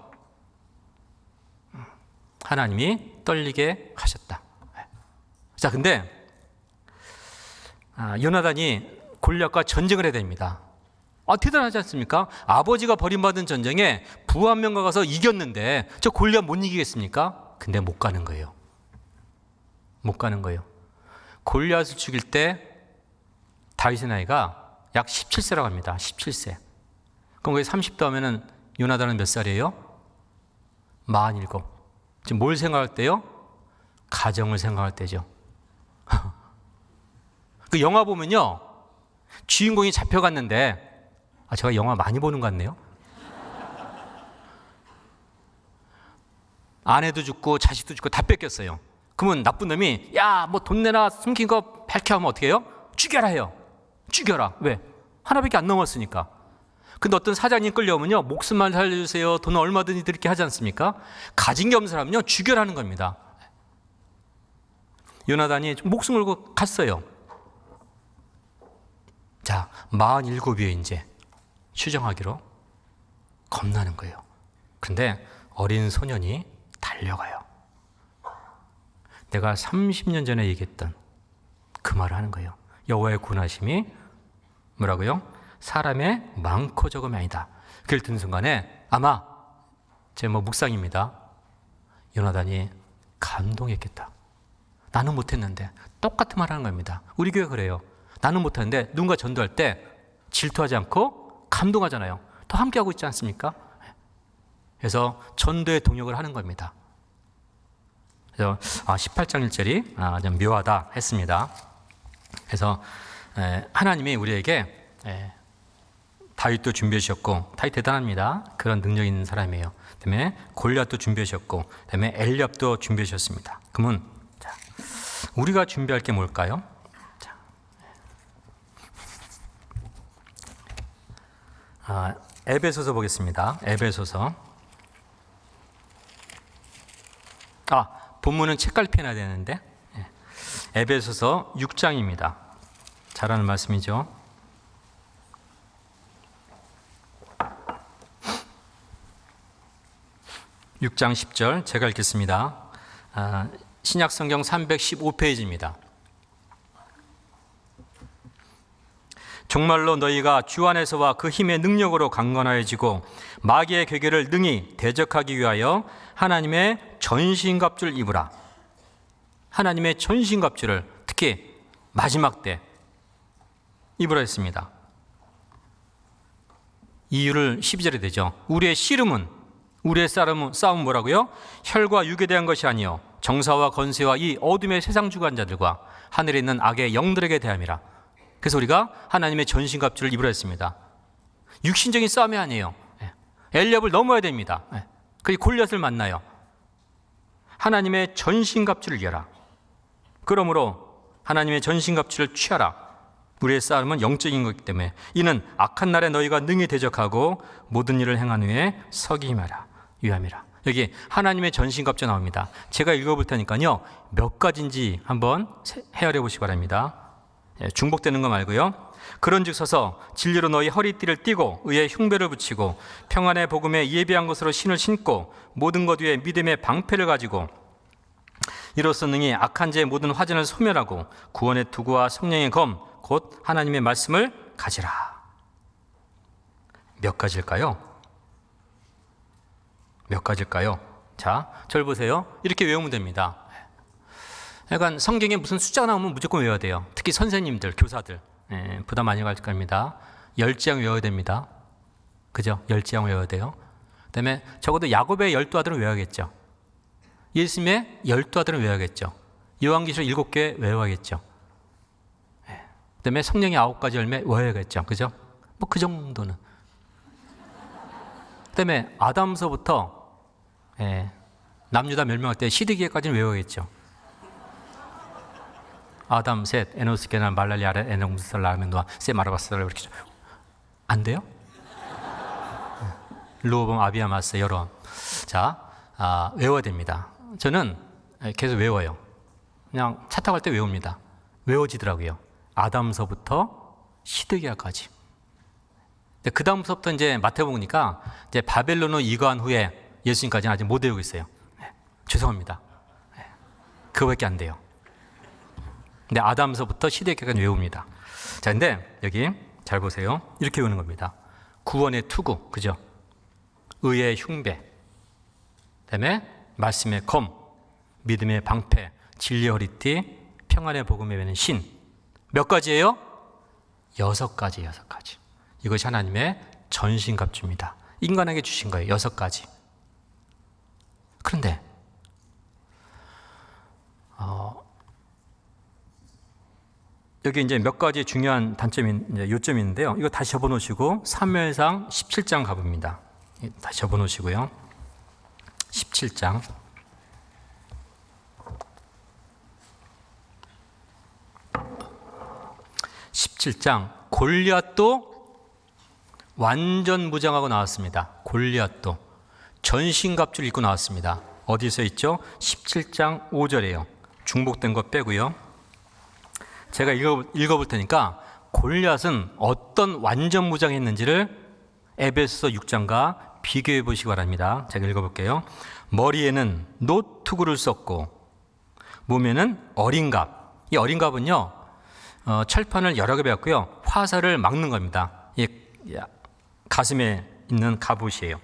하나님이 떨리게 하셨다. 자, 근데 요나단이 골리앗과 전쟁을 해야 됩니다. 대단하지 않습니까? 아버지가 버림받은 전쟁에 부하 한 명과 가서 이겼는데 저 골리앗 못 이기겠습니까? 근데 못 가는 거예요. 못 가는 거예요. 골리앗을 죽일 때 다윗의 나이가 약 17세라고 합니다. 17세. 그럼 거기 30도 하면은 요나단은 몇 살이에요? 47. 지금 뭘 생각할 때요? 가정을 생각할 때죠. 그 영화 보면요, 주인공이 잡혀갔는데, 제가 영화 많이 보는 것 같네요. 아내도 죽고 자식도 죽고 다 뺏겼어요. 그러면 나쁜 놈이 야, 뭐 돈 내나 숨긴 거 밝혀하면 어떻게 해요? 죽여라 해요. 죽여라. 왜? 하나밖에 안 넘었으니까. 근데 어떤 사장님 끌려오면요, 목숨만 살려주세요, 돈 얼마든지 드릴게 하지 않습니까? 가진 게 없는 사람은요, 죽여라는 겁니다. 요나단이 목숨 걸고 갔어요. 자, 47위에 이제 추정하기로 겁나는 거예요. 근데 어린 소년이 달려가요. 내가 30년 전에 얘기했던 그 말을 하는 거예요. 여호와의 군하심이 뭐라고요? 사람의 많고 적음이 아니다. 그걸 듣는 순간에 아마 제 묵상입니다. 요나단이 감동했겠다. 나는 못했는데. 똑같은 말 하는 겁니다. 우리 교회 그래요. 나는 못하는데 누군가 전도할 때 질투하지 않고 감동하잖아요. 더 함께하고 있지 않습니까? 그래서 전도의 동역을 하는 겁니다. 그래서 18장 1절이 좀 묘하다 했습니다. 그래서 하나님이 우리에게 다윗도 준비해 주셨고, 다윗 대단합니다. 그런 능력 있는 사람이에요. 그다음에 골리앗도 준비해 주셨고, 그다음에 엘리압도 준비해 주셨습니다. 그러면 자, 우리가 준비할 게 뭘까요? 에베소서 보겠습니다. 에베소서. 본문은 책갈피 해놔야 되는데, 에베소서 6장입니다. 잘하는 말씀이죠. (6장 10절) 제가 읽겠습니다. 신약성경 315페이지입니다. 정말로 너희가 주 안에서와 그 힘의 능력으로 강건하여지고 마귀의 괴계를 능히 대적하기 위하여 하나님의 전신갑주를 입으라. 하나님의 전신갑주를 특히 마지막 때 입으라 했습니다. 이유를 12절에 되죠. 우리의 씨름은, 우리의 싸움은 뭐라고요? 혈과 육에 대한 것이 아니요 정사와 건세와 이 어둠의 세상 주관자들과 하늘에 있는 악의 영들에게 대함이라. 그래서 우리가 하나님의 전신갑주를 입으라 했습니다. 육신적인 싸움이 아니에요. 엘리압을 넘어야 됩니다. 그 골리앗을 만나요. 하나님의 전신갑주를 이어라. 그러므로 하나님의 전신갑주를 취하라. 우리의 싸움은 영적인 것이기 때문에 이는 악한 날에 너희가 능히 대적하고 모든 일을 행한 후에 서기임하라. 위함이라. 여기 하나님의 전신갑주 나옵니다. 제가 읽어볼 테니까요, 몇 가지인지 한번 헤아려 보시기 바랍니다. 중복되는 거 말고요. 그런즉 서서 진리로 너희 허리띠를 띠고 의의 흉배를 붙이고 평안의 복음에 예비한 것으로 신을 신고 모든 것 위에 믿음의 방패를 가지고 이로써 능히 악한 자의 모든 화전을 소멸하고 구원의 투구와 성령의 검 곧 하나님의 말씀을 가지라. 몇 가지일까요? 몇 가지일까요? 자, 저를 보세요. 이렇게 외우면 됩니다. 약간 성경에 무슨 숫자가 나오면 무조건 외워야 돼요. 특히 선생님들, 교사들 부담 많이 갈 겁니다. 10장 외워야 됩니다. 그죠? 10장 외워야 돼요. 그 다음에 적어도 야곱의 12아들은 외워야겠죠. 예수님의 12아들은 외워야겠죠. 요한계시록 7개 외워야겠죠. 그 다음에 성령의 9가지 열매 외워야겠죠. 그죠? 뭐 그 정도는. 그 다음에 아담서부터 남유다 멸망할 때 시드기에까지는 외워야겠죠. 아담, 셋, 에노스, 게난, 말랄리, 아레, 에녹무살, 라멘, 노아, 세, 마라바스라 이렇게 안 돼요? 르호봄, 아비야, 마스, 여러. 자, 외워야 됩니다. 저는 계속 외워요. 그냥 차 타고 갈 때 외웁니다. 외워지더라고요. 아담서부터 시드기야까지. 그 다음서부터 이제 마태복음이니까 이제 바벨론으로 이거한 후에 예수님까지는 아직 못 외우고 있어요. 죄송합니다. 그거밖에 안 돼요. 근데 아담서부터 시드기야까지 외웁니다. 자, 근데 여기 잘 보세요. 이렇게 외우는 겁니다. 구원의 투구, 그죠? 의의 흉배, 그다음에 말씀의 검, 믿음의 방패, 진리의 허리띠, 평안의 복음에 매는 신. 몇 가지예요? 6가지, 6가지. 이것이 하나님의 전신갑주입니다. 인간에게 주신 거예요. 6가지. 그런데 여기 이제 몇 가지 중요한 요점이 있는데요. 이거 다시 접어놓으시고 사무엘상 17장 가봅니다. 다시 접어놓으시고요. 17장. 17장 골리앗도 완전 무장하고 나왔습니다. 골리앗도 전신갑주를 입고 나왔습니다. 어디서 있죠? 17장 5절이에요. 중복된 거 빼고요. 제가 읽어볼 테니까 골리앗은 어떤 완전 무장했는지를 에베소서 6장과 비교해 보시기 바랍니다. 제가 읽어볼게요. 머리에는 노투구를 썼고 몸에는 어린갑. 이 어린갑은요, 철판을 여러 개 배웠고요. 화살을 막는 겁니다. 이 가슴에 있는 갑옷이에요.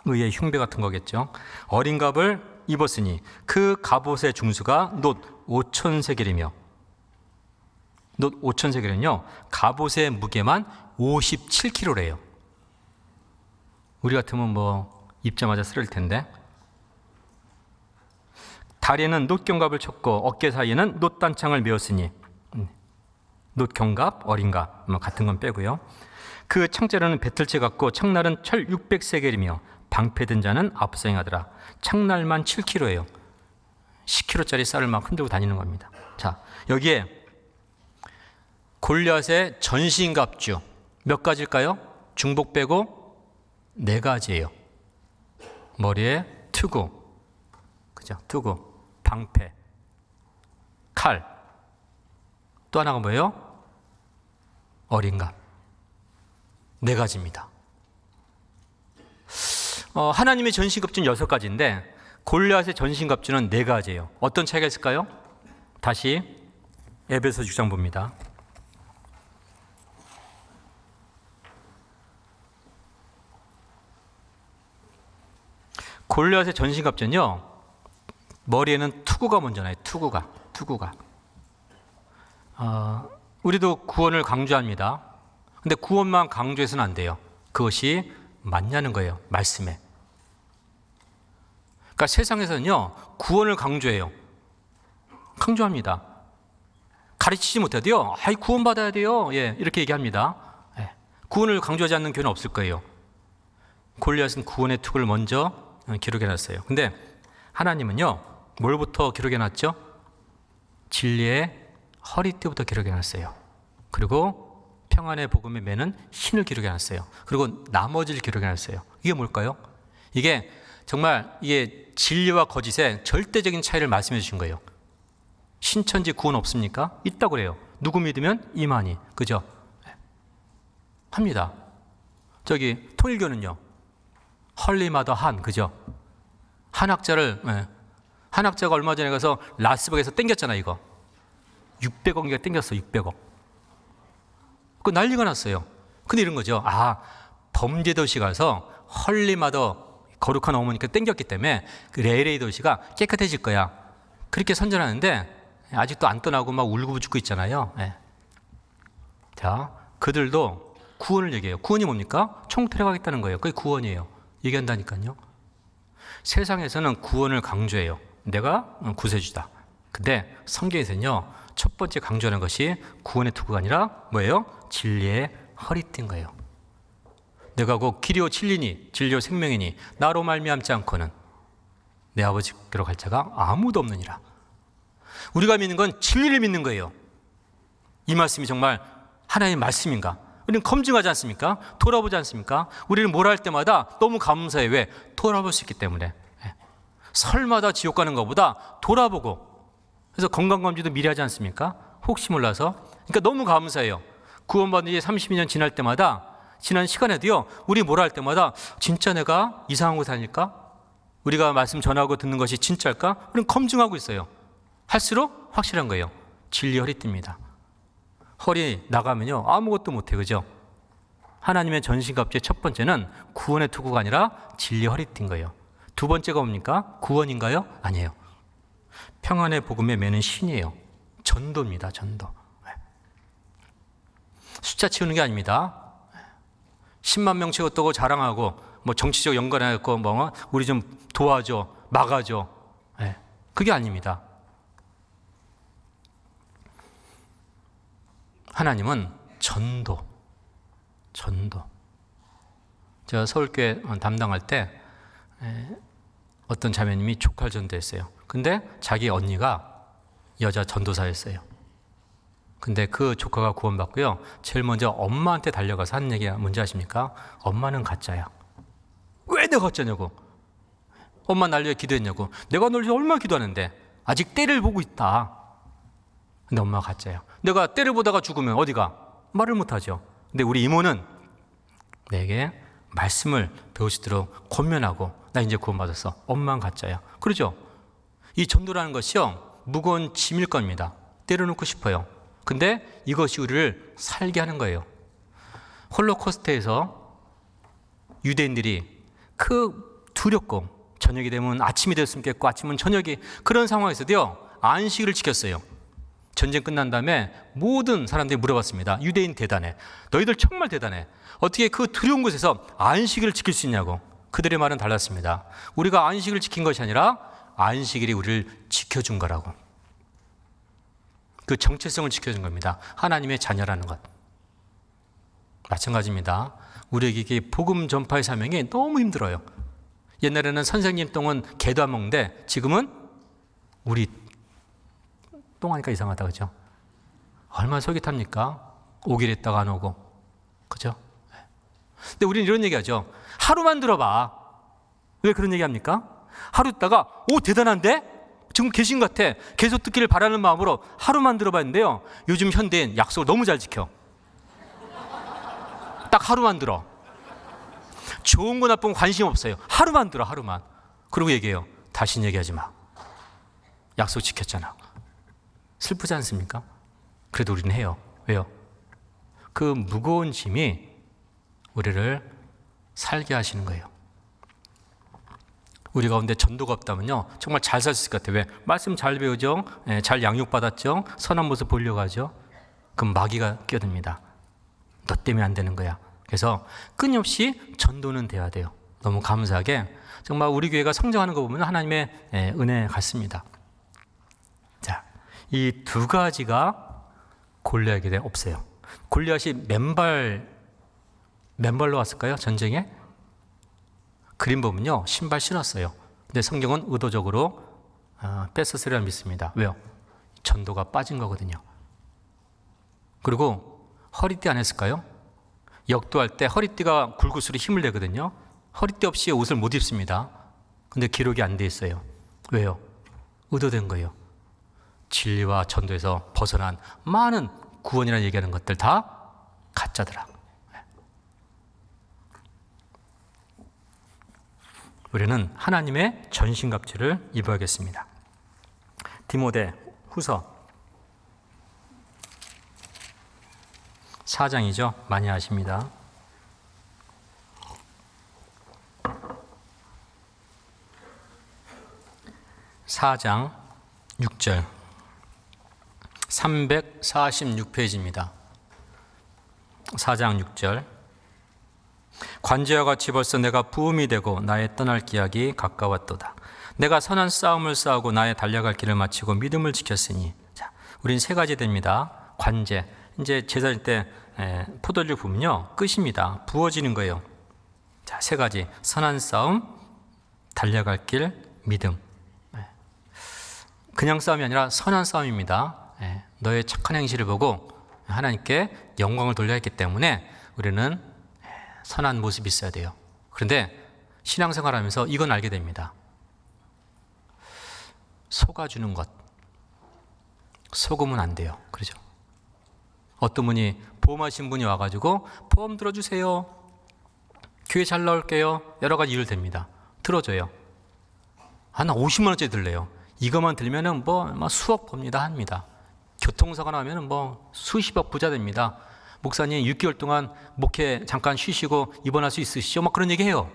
의의 흉배 같은 거겠죠. 어린갑을 입었으니 그 갑옷의 중수가 놋 5,000세겔이며 놋 5,000세겔은요 갑옷의 무게만 57kg래요. 우리 같으면 뭐 입자마자 쓰러질 텐데. 다리에는 놋경갑을 쳤고 어깨 사이에는 놋단창을 메었으니 놋경갑, 어린갑 뭐 같은 건 빼고요. 그 창자로는 배틀채 같고 창날은 철 600세겔이며 방패든 자는 압승하더라. 창날만 7kg예요. 10kg짜리 쌀을 막 흔들고 다니는 겁니다. 자, 여기에 골리앗의 전신갑주 몇 가지일까요? 중복 빼고 4가지예요. 머리에 투구, 그죠? 투구, 방패, 칼. 또 하나가 뭐예요? 어린갑. 4가지입니다. 하나님의 전신갑주는 6가지인데 골리앗의 전신갑주는 4가지예요. 어떤 차이가 있을까요? 다시 에베소 6장 봅니다. 골리앗의 전신갑전요, 머리에는 투구가 먼저 나요. 투구가. 우리도 구원을 강조합니다. 근데 구원만 강조해서는 안 돼요. 그것이 맞냐는 거예요. 말씀에. 그러니까 세상에서는요, 구원을 강조해요. 강조합니다. 가르치지 못해도요, 구원 받아야 돼요. 예, 이렇게 얘기합니다. 예, 구원을 강조하지 않는 교회는 없을 거예요. 골리앗은 구원의 투구를 먼저 기록해 놨어요. 근데 하나님은요, 뭘부터 기록해 놨죠? 진리의 허리띠부터 기록해 놨어요. 그리고 평안의 복음에 매는 신을 기록해 놨어요. 그리고 나머지를 기록해 놨어요. 이게 뭘까요? 이게 정말 이게 진리와 거짓의 절대적인 차이를 말씀해 주신 거예요. 신천지 구원 없습니까? 있다고 그래요. 누구 믿으면 이만희. 그죠? 합니다. 저기 통일교는요, 헐리마더 한, 그죠? 한학자가 얼마 전에 가서 라스베가스에서 땡겼잖아. 이거 600억인가 땡겼어. 600억. 그 난리가 났어요. 근데 이런 거죠. 범죄 도시 가서 헐리마더 거룩한 어머니께 땡겼기 때문에 그 LA 도시가 깨끗해질 거야. 그렇게 선전하는데 아직도 안 떠나고 막 울고불고 있잖아요. 네. 자, 그들도 구원을 얘기해요. 구원이 뭡니까? 총태력하겠다는 거예요. 그게 구원이에요. 얘기한다니까요. 세상에서는 구원을 강조해요. 내가 구세주다. 근데 성경에서는요, 첫 번째 강조하는 것이 구원의 투구가 아니라 뭐예요? 진리의 허리띠인 거예요. 내가 곧 길이요 진리니 진리요 생명이니 나로 말미암지 않고는 내 아버지께로 갈 자가 아무도 없느니라. 우리가 믿는 건 진리를 믿는 거예요. 이 말씀이 정말 하나님의 말씀인가? 우리는 검증하지 않습니까? 돌아보지 않습니까? 우리는 뭘 할 때마다 너무 감사해. 왜? 돌아볼 수 있기 때문에. 설마다 지옥 가는 것보다 돌아보고, 그래서 건강검진도 미리 하지 않습니까? 혹시 몰라서. 그러니까 너무 감사해요. 구원받은 지 32년 지날 때마다, 지난 시간에도요, 우리 뭘 할 때마다 진짜 내가 이상한 곳 다닐까? 우리가 말씀 전하고 듣는 것이 진짜일까? 우리는 검증하고 있어요. 할수록 확실한 거예요. 진리 허리띠입니다. 허리 나가면요, 아무것도 못해. 그죠? 하나님의 전신갑주의 첫 번째는 구원의 투구가 아니라 진리 허리띠인 거예요. 두 번째가 뭡니까? 구원인가요? 아니에요. 평안의 복음에 매는 신이에요. 전도입니다. 전도. 숫자 치우는 게 아닙니다. 10만 명 채웠다고 자랑하고 뭐 정치적 연관하고 뭐 우리 좀 도와줘, 막아줘. 그게 아닙니다. 하나님은 전도. 제가 서울교회 담당할 때 어떤 자매님이 조카를 전도했어요. 근데 자기 언니가 여자 전도사였어요. 근데 그 조카가 구원받고요, 제일 먼저 엄마한테 달려가서 한 얘기가 뭔지 아십니까? 엄마는 가짜야. 왜 내가 가짜냐고. 엄마 날 위해 기도했냐고. 내가 널 위해 얼마나 기도하는데 아직 때를 보고 있다. 근데 엄마가 가짜야. 내가 때를 보다가 죽으면 어디가? 말을 못하죠. 근데 우리 이모는 내게 말씀을 배우시도록 권면하고 나 이제 구원받았어. 엄마는 가짜야. 그러죠? 이 전도라는 것이요, 무거운 짐일 겁니다. 때려놓고 싶어요. 근데 이것이 우리를 살게 하는 거예요. 홀로코스트에서 유대인들이 두렵고 저녁이 되면 아침이 됐으면 좋겠고 아침은 저녁이, 그런 상황에서도요, 안식일을 지켰어요. 전쟁 끝난 다음에 모든 사람들이 물어봤습니다. 유대인 대단해. 너희들 정말 대단해. 어떻게 그 두려운 곳에서 안식일을 지킬 수 있냐고. 그들의 말은 달랐습니다. 우리가 안식을 지킨 것이 아니라 안식일이 우리를 지켜준 거라고. 그 정체성을 지켜준 겁니다. 하나님의 자녀라는 것. 마찬가지입니다. 우리에게 복음 전파의 사명이 너무 힘들어요. 옛날에는 선생님 똥은 개도 안 먹는데 지금은 우리 똥하니까 이상하다. 그죠? 얼마나 솔깃합니까? 오길 했다가 안 오고. 그죠? 근데 우리는 이런 얘기 하죠. 하루만 들어봐. 왜 그런 얘기 합니까? 하루 있다가 오 대단한데? 지금 계신 것 같아. 계속 듣기를 바라는 마음으로 하루만 들어봤는데요, 요즘 현대인 약속을 너무 잘 지켜. 딱 하루만 들어. 좋은 거 나쁜 거 관심 없어요. 하루만 들어. 하루만. 그리고 얘기해요. 다시는 얘기하지 마. 약속 지켰잖아. 슬프지 않습니까? 그래도 우리는 해요. 왜요? 그 무거운 짐이 우리를 살게 하시는 거예요. 우리 가운데 전도가 없다면요 정말 잘 살 수 있을 것 같아요. 왜? 말씀 잘 배우죠, 잘 양육받았죠, 선한 모습 보려고 하죠. 그럼 마귀가 끼어듭니다. 너 때문에 안 되는 거야. 그래서 끊임없이 전도는 돼야 돼요. 너무 감사하게 정말 우리 교회가 성장하는 거 보면 하나님의 은혜 같습니다. 자, 이 두 가지가 골리앗에게 없어요. 골리앗이 맨발로 왔을까요? 전쟁에? 그림 보면요 신발 신었어요. 근데 성경은 의도적으로 뺐었으리라 믿습니다. 왜요? 전도가 빠진 거거든요. 그리고 허리띠 안 했을까요? 역도할 때 허리띠가 굵을수록 힘을 내거든요. 허리띠 없이 옷을 못 입습니다. 근데 기록이 안 돼 있어요. 왜요? 의도된 거예요. 진리와 전도에서 벗어난 많은 구원이라 얘기하는 것들 다 가짜더라. 우리는 하나님의 전신갑주를 입어야겠습니다. 디모데 후서 4장이죠. 많이 아십니다. 4장 6절 346페이지입니다. 4장 6절 관제와 같이 벌써 내가 부음이 되고 나의 떠날 기약이 가까웠도다. 내가 선한 싸움을 싸우고 나의 달려갈 길을 마치고 믿음을 지켰으니. 자, 우린 세 가지 됩니다. 관제, 이제 제사일 때 포도주 부으면요 끝입니다. 부어지는 거예요. 자, 세 가지: 선한 싸움, 달려갈 길, 믿음. 그냥 싸움이 아니라 선한 싸움입니다. 너의 착한 행실을 보고 하나님께 영광을 돌려야 했기 때문에 우리는 선한 모습이 있어야 돼요. 그런데 신앙생활하면서 이건 알게 됩니다. 속아주는 것, 속으면 안 돼요. 그렇죠? 어떤 분이 보험하신 분이 와가지고 보험 들어주세요, 교회 잘 나올게요, 여러 가지 이유를 댑니다. 들어줘요. 나 50만 원짜리 들래요. 이것만 들면은 뭐 수억 법니다 합니다. 교통사고 나면은 수십억 부자 됩니다. 목사님 6개월 동안 목회 잠깐 쉬시고 입원할 수 있으시죠? 막 그런 얘기 해요.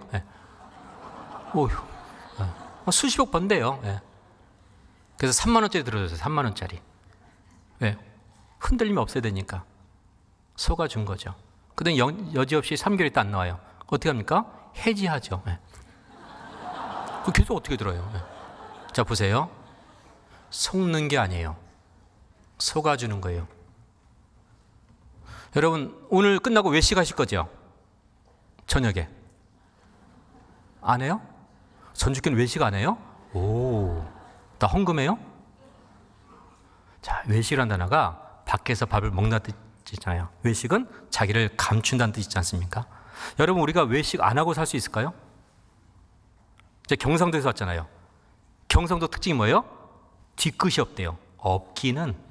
오휴, 수십억 번대요. 그래서 3만 원짜리 들어줬어요. 3만 원짜리. 왜? 흔들림이 없어야 되니까. 속아준 거죠. 그다음에 여지없이 3개월 있다 안 나와요. 어떻게 합니까? 해지하죠. 그 계속 어떻게 들어요? 자, 보세요. 속는 게 아니에요. 속아주는 거예요. 여러분, 오늘 끝나고 외식하실 거죠? 저녁에. 안 해요? 전주교는 외식 안 해요? 오, 나 헌금해요? 자, 외식이라는 단어가 밖에서 밥을 먹는다는 뜻이잖아요. 외식은 자기를 감춘다는 뜻이 있지 않습니까? 여러분, 우리가 외식 안 하고 살 수 있을까요? 이제 경상도에서 왔잖아요. 경상도 특징이 뭐예요? 뒤끝이 없대요. 없기는.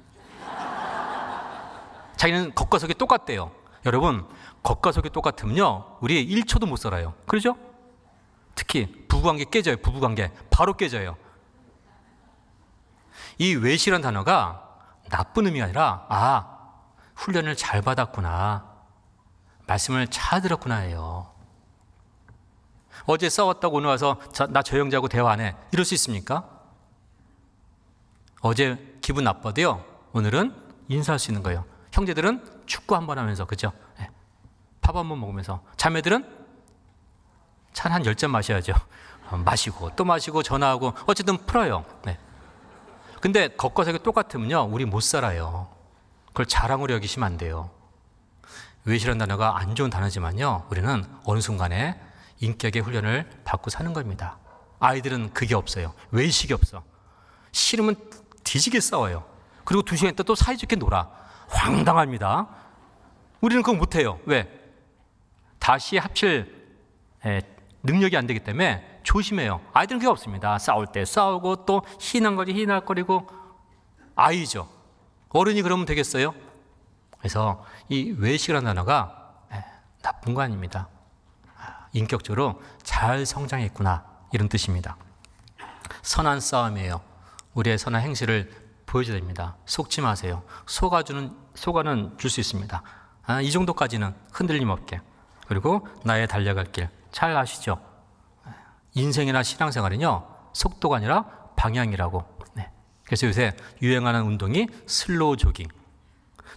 자기는 겉과 속이 똑같대요. 여러분, 겉과 속이 똑같으면요 우리 1초도 못 살아요. 그렇죠? 특히 부부관계 깨져요. 부부관계 바로 깨져요. 이 외식이라는 단어가 나쁜 의미가 아니라 훈련을 잘 받았구나, 말씀을 잘 들었구나 해요. 어제 싸웠다고 오늘 와서 나 저 형제하고 대화 안 해, 이럴 수 있습니까? 어제 기분 나빠도요 오늘은 인사할 수 있는 거예요. 형제들은 축구 한번 하면서, 그죠? 밥 한번 먹으면서. 자매들은 찬 한 10잔 마셔야죠. 마시고 또 마시고 전화하고 어쨌든 풀어요. 근데 겉과 속이 똑같으면요 우리 못 살아요. 그걸 자랑으로 여기시면 안 돼요. 외식이라는 단어가 안 좋은 단어지만요 우리는 어느 순간에 인격의 훈련을 받고 사는 겁니다. 아이들은 그게 없어요. 외식이 없어. 싫으면 뒤지게 싸워요. 그리고 2시간 있다 또 사이좋게 놀아. 황당합니다. 우리는 그거 못해요. 왜? 다시 합칠 능력이 안 되기 때문에 조심해요. 아이들은 그게 없습니다. 싸울 때 싸우고 또 희날거리고 아이죠. 어른이 그러면 되겠어요? 그래서 이 외식이라는 단어가 나쁜 거 아닙니다. 인격적으로 잘 성장했구나, 이런 뜻입니다. 선한 싸움이에요. 우리의 선한 행실을 보여줘야 됩니다. 속지 마세요. 속아는 줄 수 있습니다. 이 정도까지는 흔들림 없게. 그리고 나의 달려갈 길 잘 아시죠? 인생이나 신앙생활은요, 속도가 아니라 방향이라고. 네. 그래서 요새 유행하는 운동이 슬로우 조깅.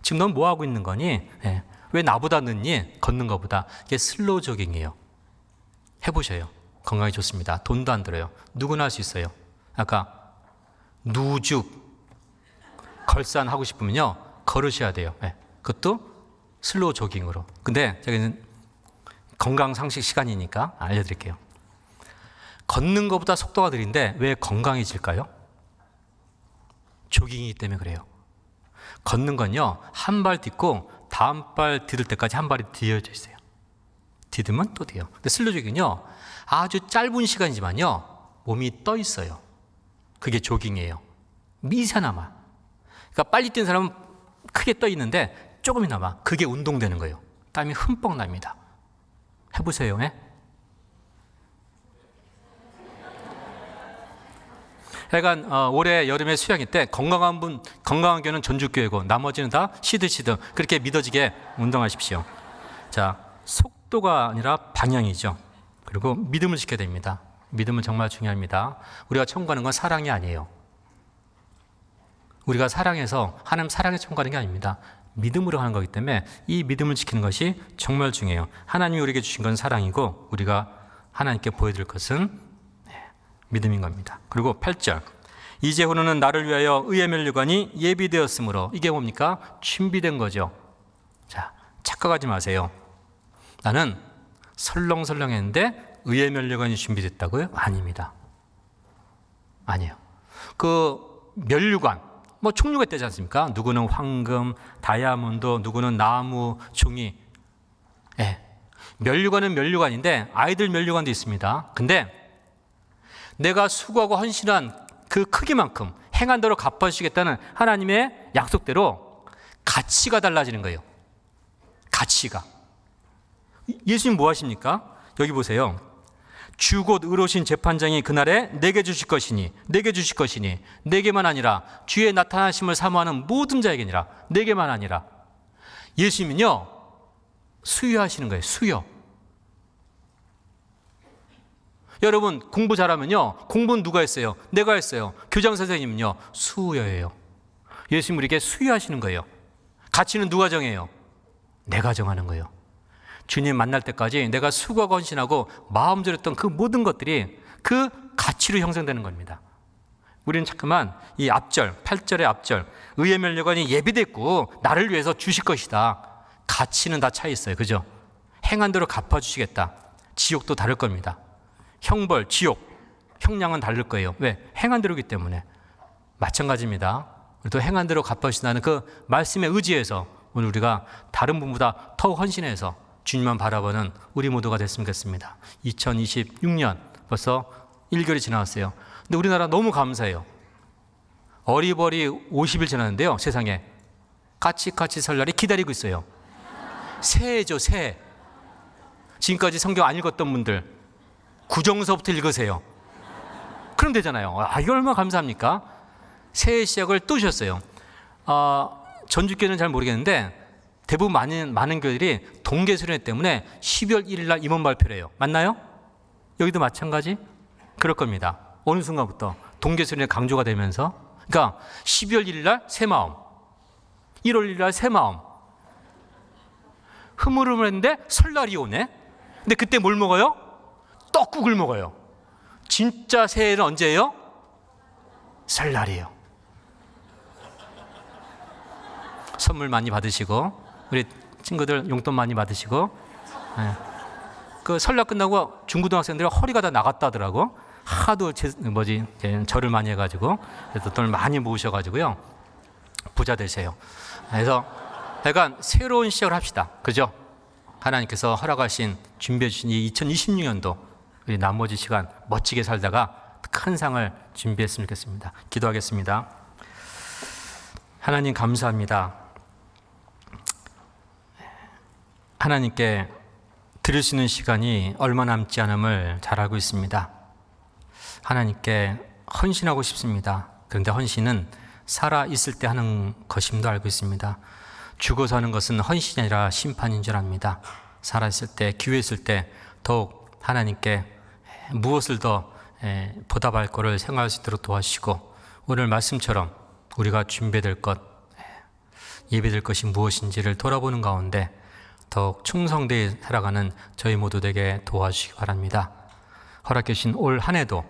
지금 넌 뭐 하고 있는 거니? 네. 왜 나보다 늦니? 걷는 것보다. 이게 슬로우 조깅이에요. 해보셔요. 건강에 좋습니다. 돈도 안 들어요. 누구나 할 수 있어요. 아까 누죽 걸산 하고 싶으면요, 걸으셔야 돼요. 네. 그것도 슬로우 조깅으로. 근데 저기는 건강 상식 시간이니까 알려드릴게요. 걷는 것보다 속도가 느린데 왜 건강해질까요? 조깅이기 때문에 그래요. 걷는 건요, 한 발 딛고 다음 발 디딜 때까지 한 발이 디뎌져 있어요. 디디면 또 돼요. 근데 슬로우 조깅은요, 아주 짧은 시간이지만요, 몸이 떠 있어요. 그게 조깅이에요. 미세나마. 그러니까 빨리 뛰는 사람은 크게 떠 있는데 조금이나마 그게 운동되는 거예요. 땀이 흠뻑 납니다. 해보세요. 예? 하여간 올해 여름에 수양회 때 건강한 교회는 전주교회고 나머지는 다 시드 그렇게 믿어지게 운동하십시오. 자, 속도가 아니라 방향이죠. 그리고 믿음을 지켜야 됩니다. 믿음은 정말 중요합니다. 우리가 청구하는 건 사랑이 아니에요. 우리가 사랑해서 하나님 사랑에 청구하는 게 아닙니다. 믿음으로 하는 거기 때문에 이 믿음을 지키는 것이 정말 중요해요. 하나님이 우리에게 주신 건 사랑이고 우리가 하나님께 보여드릴 것은 믿음인 겁니다. 그리고 8절, 이제후로는 나를 위하여 의의 면류관이 예비되었으므로. 이게 뭡니까? 준비된 거죠. 자, 착각하지 마세요. 나는 설렁설렁했는데 의의 면류관이 준비됐다고요? 아닙니다. 아니에요. 그 면류관, 뭐 총류가 있다지 않습니까? 누구는 황금, 다이아몬드, 누구는 나무, 종이. 예. 면류관은 면류관인데 아이들 면류관도 있습니다. 근데 내가 수고하고 헌신한 그 크기만큼 행한 대로 갚아주시겠다는 하나님의 약속대로 가치가 달라지는 거예요. 가치가. 예수님 뭐 하십니까? 여기 보세요. 주 곧 의로우신 재판장이 그날에 내게 주실 것이니 내게만 아니라 주의 나타나심을 사모하는 모든 자에게니라. 내게만 아니라. 예수님은요, 수여하시는 거예요. 수여. 여러분 공부 잘하면요, 공부는 누가 했어요? 내가 했어요. 교장 선생님은요, 수여예요. 예수님 우리에게 수여하시는 거예요. 가치는 누가 정해요? 내가 정하는 거예요. 주님 만날 때까지 내가 수고하고 헌신하고 마음 졸였던 그 모든 것들이 그 가치로 형성되는 겁니다. 우리는 자꾸만 이 앞절, 8절의 앞절, 의의 면류관이 예비됐고 나를 위해서 주실 것이다. 가치는 다 차 있어요. 그죠? 행한 대로 갚아주시겠다. 지옥도 다를 겁니다. 형벌, 지옥, 형량은 다를 거예요. 왜? 행한 대로이기 때문에. 마찬가지입니다. 또 행한 대로 갚아주신다는 그 말씀에 의지해서 오늘 우리가 다른 분보다 더욱 헌신해서 주님만 바라보는 우리 모두가 됐으면 좋겠습니다. 2026년 벌써 1개월이 지나왔어요. 근데 우리나라 너무 감사해요. 어리버리 50일 지났는데요, 세상에 까치까치 설날이 기다리고 있어요. 새해죠, 새해. 지금까지 성경 안 읽었던 분들 구정서부터 읽으세요. 그럼 되잖아요. 이거 얼마나 감사합니까? 새해 시작을 또 주셨어요. 전주교회는 잘 모르겠는데 대부분 많은 교회들이 동계수련회 때문에 12월 1일 날 임원 발표를 해요. 맞나요? 여기도 마찬가지? 그럴 겁니다. 어느 순간부터 동계수련회 강조가 되면서, 그러니까 12월 1일 날 새 마음, 1월 1일 날 새 마음, 흐물흐물했는데 설날이 오네. 근데 그때 뭘 먹어요? 떡국을 먹어요. 진짜 새해는 언제예요? 설날이에요. 선물 많이 받으시고 우리 친구들 용돈 많이 받으시고. 네. 그 설날 끝나고 중고등학생들이 허리가 다 나갔다 하더라고. 하도 절을 많이 해가지고. 그래서 돈을 많이 모으셔가지고요, 부자 되세요. 그래서 약간 새로운 시작을 합시다. 그죠? 하나님께서 허락하신, 준비해 주신 이 2026년도 우리 나머지 시간 멋지게 살다가 큰 상을 준비했으면 좋겠습니다. 기도하겠습니다. 하나님 감사합니다. 하나님께 드릴 수 있는 시간이 얼마 남지 않음을 잘 알고 있습니다. 하나님께 헌신하고 싶습니다. 그런데 헌신은 살아있을 때 하는 것임도 알고 있습니다. 죽어서 하는 것은 헌신이 아니라 심판인 줄 압니다. 살아있을 때, 기회 있을 때 더욱 하나님께 무엇을 더 보답할 것을 생각할 수 있도록 도와주시고, 오늘 말씀처럼 우리가 준비될 것, 예배될 것이 무엇인지를 돌아보는 가운데 더욱 충성되게 살아가는 저희 모두 되게 도와주시기 바랍니다. 허락해 주신 올 한 해도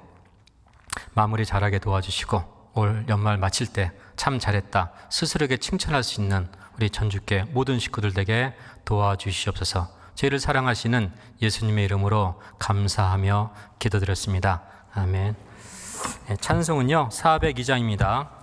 마무리 잘하게 도와주시고, 올 연말 마칠 때 참 잘했다 스스로에게 칭찬할 수 있는 우리 전주교회 모든 식구들에게 도와주시옵소서. 저희를 사랑하시는 예수님의 이름으로 감사하며 기도드렸습니다. 아멘. 찬송은요 402장입니다.